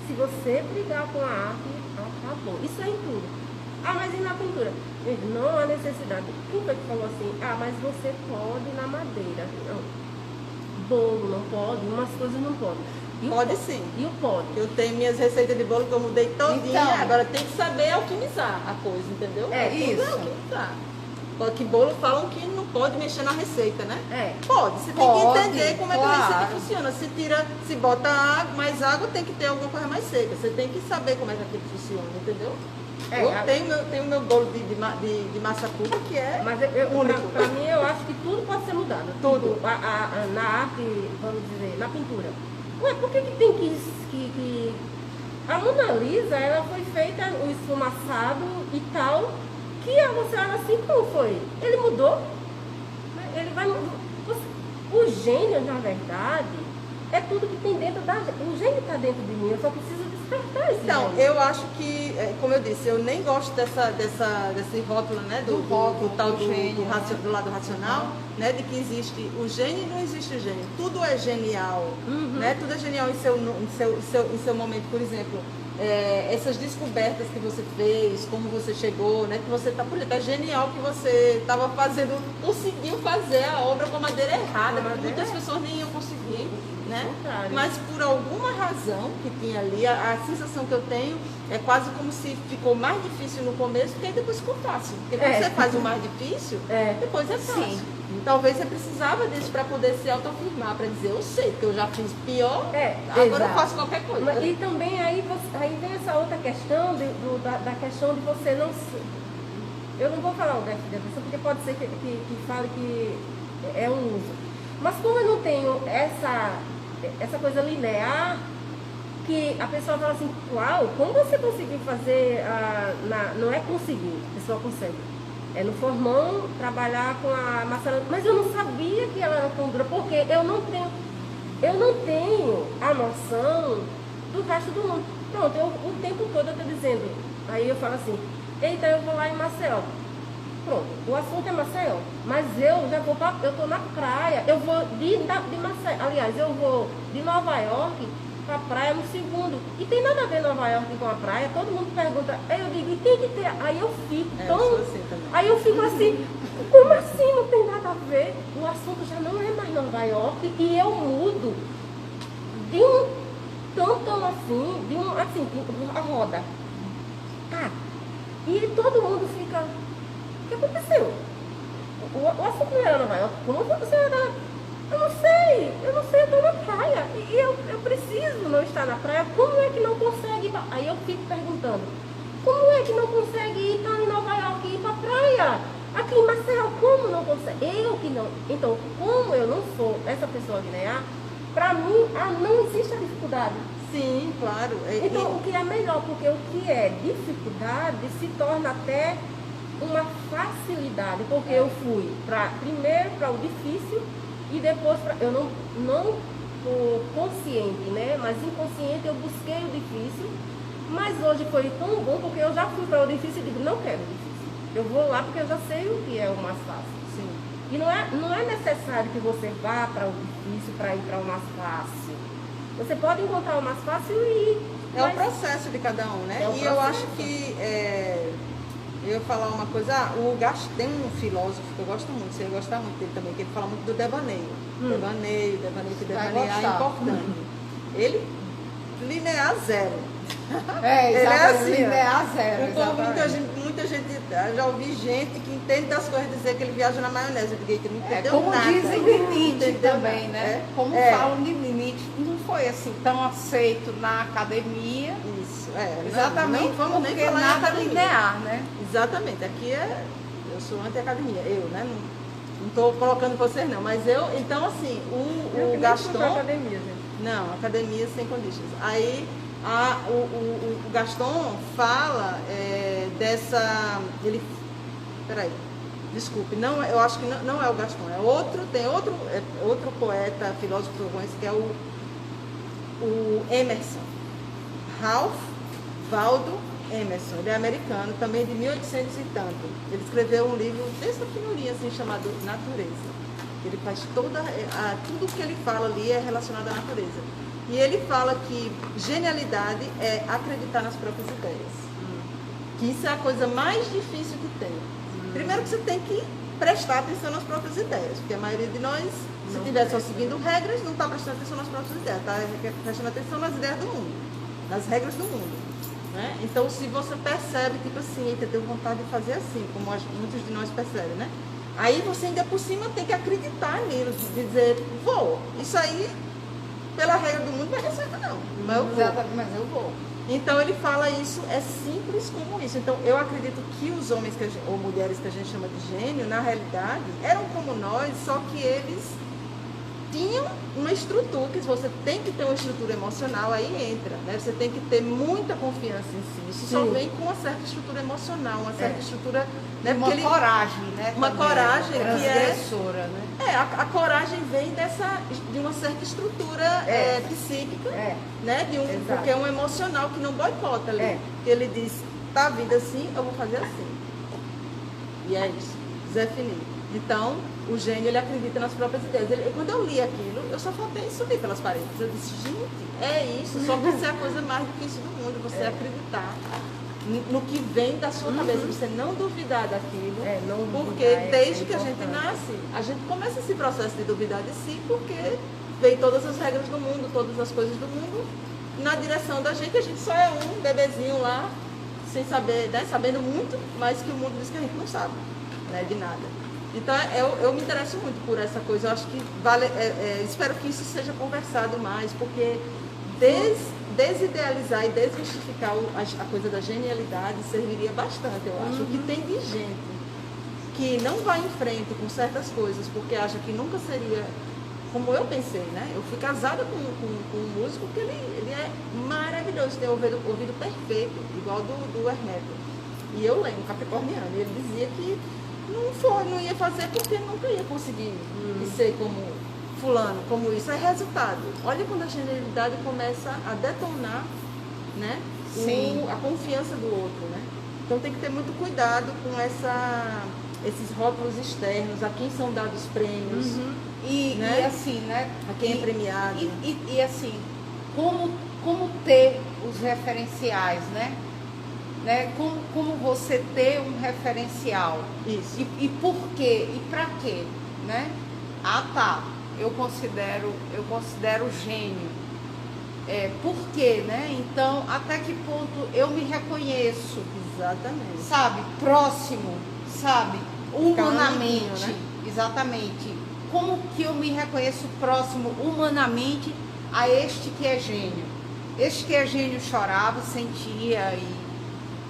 Se você brigar com a arte, acabou. Isso é em tudo. Ah, mas e na pintura? Não há necessidade. Quem foi que falou assim? Ah, mas você pode na madeira. Não. Bolo não pode, umas coisas não podem. Pode sim. E o pode? Eu tenho minhas receitas de bolo que eu mudei todinha. Então, agora tem que saber alquimizar a coisa, entendeu? Isso. Alquimizar. Porque bolo falam que não pode mexer na receita, né? Pode. Você tem que entender como é que a receita funciona. Se bota mais água, tem que ter alguma coisa mais seca. Você tem que saber como é que aquilo funciona, entendeu? Eu tenho meu bolo de massa cuba que é único. Pra mim, eu acho que tudo pode ser mudado. Tudo. Na arte, vamos dizer, na pintura. Ué, por que tem que... A Mona Lisa, ela foi feita o esfumaçado e tal, que você olha assim, como foi? Ele mudou? Ele vai... O gênio, na verdade, é tudo que tem dentro da gente. O gênio está dentro de mim, eu só preciso despertar esse Então, gênio. eu acho que, como eu disse, eu nem gosto desse rótulo, né? Do tal do gênio, do lado racional, né? De que existe o gênio e não existe o gênio. Tudo é genial, né? Tudo é genial em seu momento. Por exemplo, essas descobertas que você fez, como você chegou, né? Que você tá genial que você estava fazendo, conseguiu fazer a obra com a madeira errada, muitas pessoas nem iam conseguir, né? Mas por alguma razão que tinha ali, a sensação que eu tenho é quase como se ficou mais difícil no começo, porque aí depois ficou fácil. Porque quando você faz o mais difícil, depois é fácil. Sim. Talvez você precisava disso para poder se autoafirmar, para dizer, eu sei, porque eu já fiz pior, agora eu faço qualquer coisa. E também aí vem essa outra questão da questão de você não... Eu não vou falar o déficit de atenção, porque pode ser que fale que é um uso. Mas como eu não tenho essa coisa linear, que a pessoa fala assim, uau, como você conseguiu fazer, não é conseguir, a pessoa consegue. É no formão, trabalhar com a maçã, mas eu não sabia que ela era tão dura, porque eu não tenho a noção do resto do mundo. Pronto, o tempo todo eu estou dizendo, aí eu falo assim, eita, eu vou lá em Maceió. Pronto, o assunto é Maceió, mas eu já vou eu estou na praia, eu vou de Maceió, aliás, eu vou de Nova York para a praia no segundo. E tem nada a ver Nova York com a praia, todo mundo pergunta, aí eu digo, e tem que ter, aí eu fico aí eu fico assim, como assim não tem nada a ver? O assunto já não é mais Nova York e eu mudo de um tanto assim, a roda. E todo mundo fica, o que aconteceu? O assunto não era Nova York, como você era? Eu não sei, eu estou na praia e eu preciso não estar na praia, como é que não consegue ir pra... Aí eu fico perguntando, como é que não consegue ir estar em Nova York e ir para a praia? Aqui em Maceió, como não consegue? Eu que não. Então, como eu não sou essa pessoa linear, para mim não existe a dificuldade. Sim, claro. Então, o que é melhor, porque o que é dificuldade se torna até uma facilidade, porque eu fui primeiro para o difícil e depois eu não consciente, né? Mas inconsciente eu busquei o difícil, mas hoje foi tão bom porque eu já fui para o difícil e digo, não quero o difícil. Eu vou lá porque eu já sei o que é o mais fácil. Sim. E não é necessário que você vá para o difícil para ir para o mais fácil. Você pode encontrar o mais fácil e ir. É o processo de cada um, né? E eu acho que, eu ia falar uma coisa, tem um filósofo que eu gosto muito, você ia gostar muito dele também, que ele fala muito do devaneio. Devaneio, que devanear é importante. Ele, linear zero. Ele é assim, linear zero. Muita gente, já ouvi gente que entende das coisas dizer que ele viaja na maionese. Eu digo que não entendeu como nada. Como dizem limite também, né? Como falam de limite, não foi assim tão aceito na academia. Isso, exatamente, não vamos nem falar nada linear, né? Exatamente, aqui eu sou anti-academia, né? Não estou colocando vocês não, mas então assim, o Gaston... Academia, gente. Não, academia sem conditions. Aí o Gaston fala peraí, desculpe, não, eu acho que não é o Gaston, tem outro poeta, filósofo que eu conheço, que é o Emerson, Ralph Waldo Emerson. Ele é americano, também de 1800 e tanto. Ele escreveu um livro dessa figurinha assim, chamado Natureza. Ele faz tudo que ele fala ali é relacionado à natureza. E ele fala que genialidade é acreditar nas próprias ideias. Que isso é a coisa mais difícil que tem. Primeiro que você tem que prestar atenção nas próprias ideias, porque a maioria de nós, se estiver só seguindo regras, não está prestando atenção nas próprias ideias, está prestando atenção nas ideias do mundo, nas regras do mundo. Né? Então, se você percebe, tipo assim, eita, tenho vontade de fazer assim, como muitos de nós percebem, né? Aí você ainda por cima tem que acreditar nisso, de dizer, isso aí, pela regra do mundo, vai dar certo não, Mas eu vou. Então ele fala isso, é simples como isso. Então eu acredito que os homens ou mulheres que a gente chama de gênio, na realidade, eram como nós, só que eles tinham uma estrutura, que você tem que ter uma estrutura emocional, aí entra, né? Você tem que ter muita confiança em si. Isso só vem com uma certa estrutura emocional, uma certa estrutura... Né? Uma coragem, né? Uma coragem que transgressora, né? A coragem vem de uma certa estrutura psíquica, né? Porque é um emocional que não boicota ali. Ele diz, tá a vida assim, eu vou fazer assim. E é isso. Zé Felipe. Então, o gênio, ele acredita nas próprias ideias. Quando eu li aquilo, eu só faltei subir pelas paredes. Eu disse, gente, é isso. Só que isso é a coisa mais difícil do mundo, você acreditar no que vem da sua cabeça, você não duvidar daquilo, porque desde que a gente nasce, a gente começa esse processo de duvidar de si, porque vem todas as regras do mundo, todas as coisas do mundo na direção da gente, a gente só é um bebezinho lá, sem saber, né, sabendo muito, mas que o mundo diz que a gente não sabe, né, de nada. Então eu me interesso muito por essa coisa, eu acho que espero que isso seja conversado mais, porque desidealizar e desmistificar a coisa da genialidade serviria bastante, eu acho. O que tem de gente que não vai em frente com certas coisas porque acha que nunca seria como eu pensei, né? Eu fui casada com um músico que ele é maravilhoso, tem ouvido perfeito, igual do Hermeto. E eu lembro, capricorniano, e ele dizia que não ia fazer porque nunca ia conseguir ser como fulano, como isso, é resultado. Olha quando a genialidade começa a detonar, né, a confiança do outro, né? Então tem que ter muito cuidado com esses rótulos externos, a quem são dados prêmios, né? E assim, né? A quem é premiado. E assim, como ter os referenciais, né? Como você ter um referencial. Isso. E por quê? E para quê? Né? Eu considero gênio. Por quê, né? Então, até que ponto eu me reconheço? Exatamente. Sabe? Próximo, sabe? Humanamente. Caminho, né? Exatamente. Como que eu me reconheço próximo humanamente a este que é gênio? Este que é gênio chorava, sentia e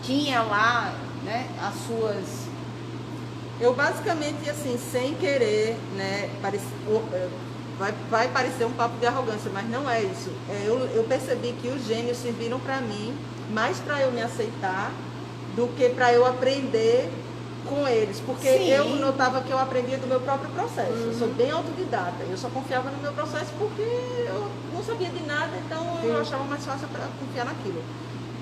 tinha lá, né, as suas... Eu basicamente, assim, sem querer, né, vai parecer um papo de arrogância, mas não é isso. Eu percebi que os gênios serviram para mim, mais para eu me aceitar, do que para eu aprender com eles. Porque eu notava que eu aprendia do meu próprio processo. Eu sou bem autodidata. Eu só confiava no meu processo porque eu não sabia de nada, então eu achava mais fácil para confiar naquilo.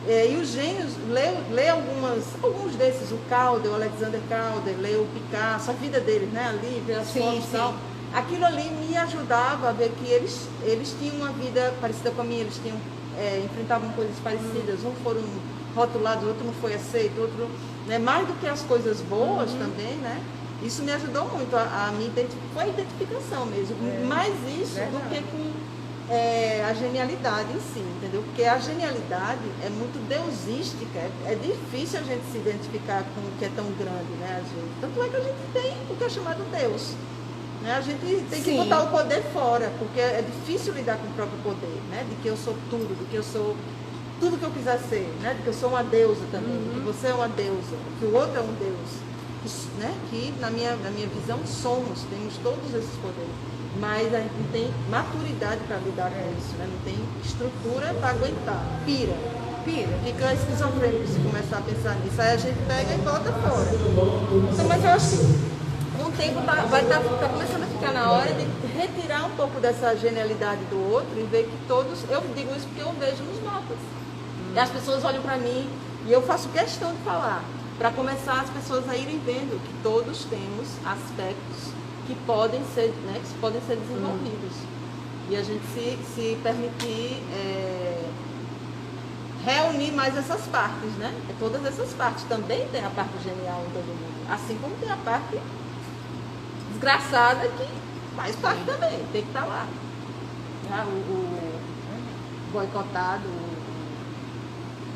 E os gênios, lê alguns desses, o Calder, o Alexander Calder, lê o Picasso, a vida deles, né, ali, ver as fotos e tal. Aquilo ali me ajudava a ver que eles tinham uma vida parecida com a minha, eles enfrentavam coisas parecidas, uns foram rotulados, outro não foi aceito, outro, né, mais do que as coisas boas também, né? Isso me ajudou muito a me identificar, foi a identificação mesmo, mais isso do que com a genialidade em si, entendeu? Porque a genialidade é muito deusística, é difícil a gente se identificar com o que é tão grande, né? Tanto é que a gente tem o que é chamado Deus. Né? A gente tem que botar o poder fora, porque é difícil lidar com o próprio poder, né? De que eu sou tudo, de que eu sou tudo que eu quiser ser, né? De que eu sou uma deusa também, de que você é uma deusa, que o outro é um deus. Né? Que na minha visão temos todos esses poderes, mas a gente não tem maturidade para lidar com isso, né? Não tem estrutura para aguentar, pira, fica esquizofrênico se começar a pensar nisso, aí a gente pega e bota fora. Então, mas eu acho que com o tempo tá começando a ficar na hora de retirar um pouco dessa genialidade do outro e ver que todos, eu digo isso porque eu vejo nos mapas, e as pessoas olham para mim e eu faço questão de falar, para começar as pessoas a irem vendo que todos temos aspectos que podem ser, né, que podem ser desenvolvidos. E a gente se permitir reunir mais essas partes, né? Todas essas partes. Também tem a parte genial em todo mundo. Assim como tem a parte desgraçada que faz parte também, tem que estar lá. Né? O boicotado.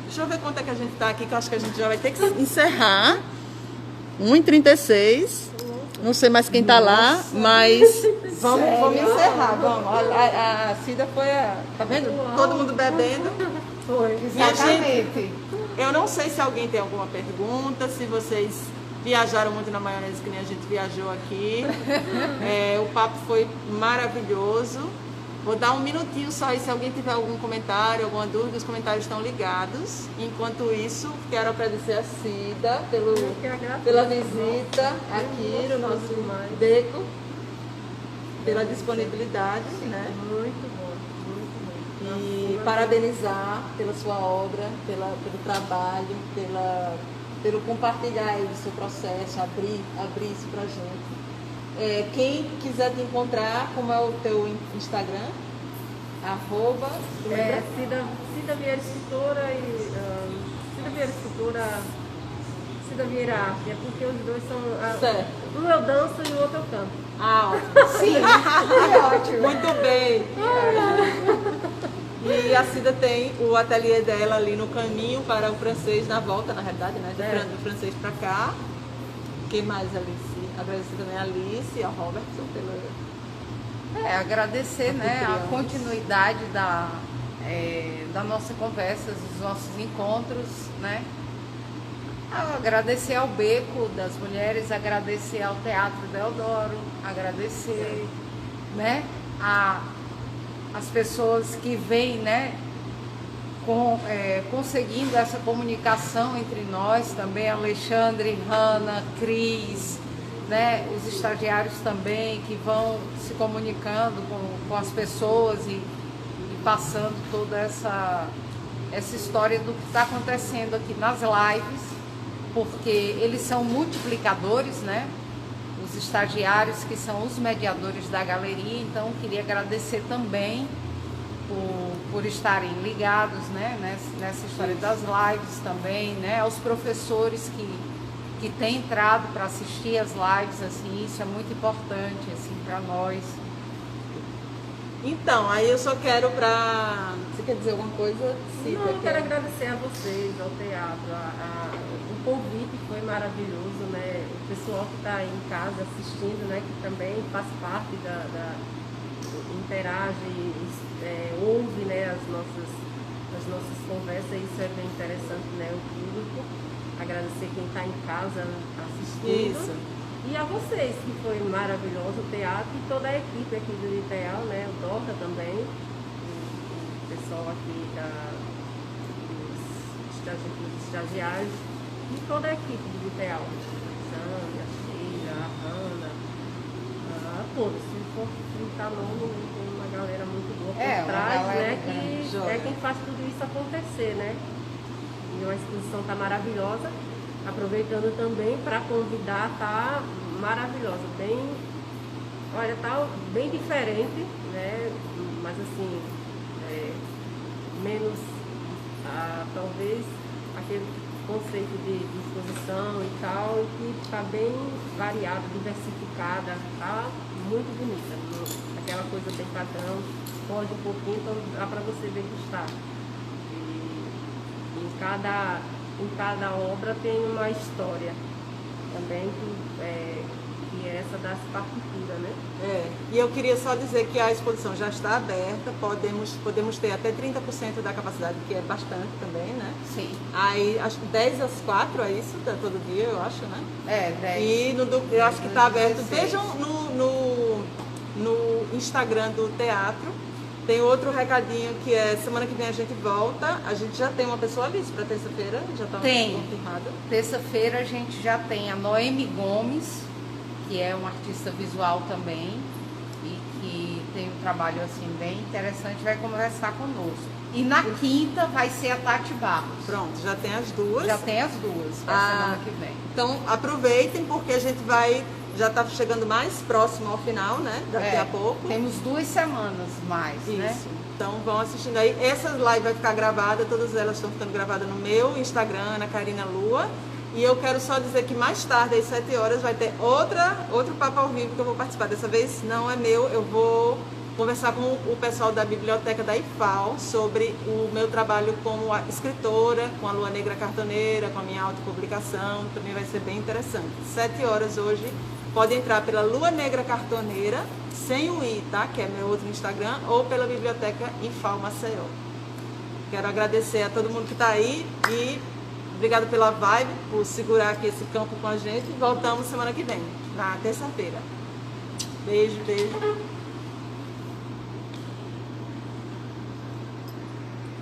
Deixa eu ver quanto é que a gente está aqui, que eu acho que a gente já vai ter que encerrar. 1h36. Não sei mais quem está lá, mas vamos encerrar. Vamos. A Cida foi tá vendo? Todo mundo bebendo. Foi, exatamente. Eu não sei se alguém tem alguma pergunta, se vocês viajaram muito na maionese que nem a gente viajou aqui. O papo foi maravilhoso. Vou dar um minutinho só e se alguém tiver algum comentário, alguma dúvida, os comentários estão ligados. Enquanto isso, quero agradecer a Cida pela visita aqui no nosso beco, pela disponibilidade, né? Muito bom. E parabenizar pela sua obra, pelo trabalho, pelo compartilhar aí do seu processo, abrir isso pra gente. Quem quiser te encontrar, como é o teu Instagram? Cida Vieira Escultura e Cida Vieira Escultura, Cida Vieira Arte, é porque os dois são. Um eu danço e o outro eu canto. Ótimo. Sim, ótimo. Muito bem. E a Cida tem o ateliê dela ali no caminho para o francês, na volta, na realidade, né? Do francês para cá. Quem mais, Alice? Agradecer também a Alice e ao Robertson pela... agradecer, né, a continuidade da nossa conversa, dos nossos encontros, né? Agradecer ao Beco das Mulheres, agradecer ao Teatro Deodoro, agradecer, né, as pessoas que vêm, né, conseguindo essa comunicação entre nós também, Alexandre, Hanna, Cris, né, os estagiários também que vão se comunicando com as pessoas e passando toda essa história do que está acontecendo aqui nas lives, porque eles são multiplicadores, né? Os estagiários que são os mediadores da galeria, então queria agradecer também por estarem ligados, né, nessa história das lives também, né, aos professores que têm entrado para assistir as lives, assim, isso é muito importante, assim, para nós. Então, aí eu só quero Você quer dizer alguma coisa? Não, eu quero agradecer a vocês, ao teatro, o convite foi maravilhoso, né, o pessoal que está aí em casa assistindo, né, que também faz parte interage, ouve, né, as nossas conversas, isso é bem interessante, né, o público. Agradecer quem está em casa assistindo. Isso. E a vocês, que foi maravilhoso o teatro e toda a equipe aqui do ITEAL, né, o Doca também, o pessoal aqui dos estagiários e toda a equipe do ITEAL. A Sandra, a Sheila, a Hanna, a todos. Se for citar nome, tem uma galera muito boa por trás, né? Que é quem faz tudo isso acontecer, né? E a exposição está maravilhosa. Aproveitando também para convidar, tá maravilhosa, bem, olha, tá bem diferente, né? Mas assim, menos talvez aquele conceito de exposição e tal, e que está bem variado, diversificada, tá muito bonita, aquela coisa bem padrão, foge um pouquinho, então dá para você degustar. E em cada obra tem uma história também, que é essa das partituras, né? E eu queria só dizer que a exposição já está aberta, podemos ter até 30% da capacidade, que é bastante também, né? Sim. Aí, acho que 10 às 4 é isso, todo dia, eu acho, né? 10. E eu acho que está aberto. 16. Vejam no Instagram do teatro. Tem outro recadinho que é semana que vem a gente volta. A gente já tem uma pessoa lista para terça-feira, já está confirmada. Terça-feira a gente já tem a Noemi Gomes, que é uma artista visual também e que tem um trabalho assim bem interessante, vai conversar conosco. E na quinta vai ser a Tati Barros. Pronto, já tem as duas. Já tem as duas para semana que vem. Então aproveitem, porque a gente já está chegando mais próximo ao final, né? Daqui a pouco. Temos 2 semanas mais, isso, né? Então vão assistindo aí. Essa live vai ficar gravada, todas elas estão ficando gravadas no meu Instagram, Ana Karina Lua. E eu quero só dizer que mais tarde, às 7 horas, vai ter outro papo ao vivo que eu vou participar. Dessa vez não é meu, eu vou conversar com o pessoal da biblioteca da IFAL sobre o meu trabalho como escritora, com a Lua Negra Cartoneira, com a minha autopublicação. Também vai ser bem interessante. 7 horas hoje. Pode entrar pela Lua Negra Cartoneira, sem o I, tá? Que é meu outro Instagram, ou pela Biblioteca IFAL Maceió. Quero agradecer a todo mundo que está aí e obrigada pela vibe, por segurar aqui esse campo com a gente. Voltamos semana que vem, na terça-feira. Beijo, beijo.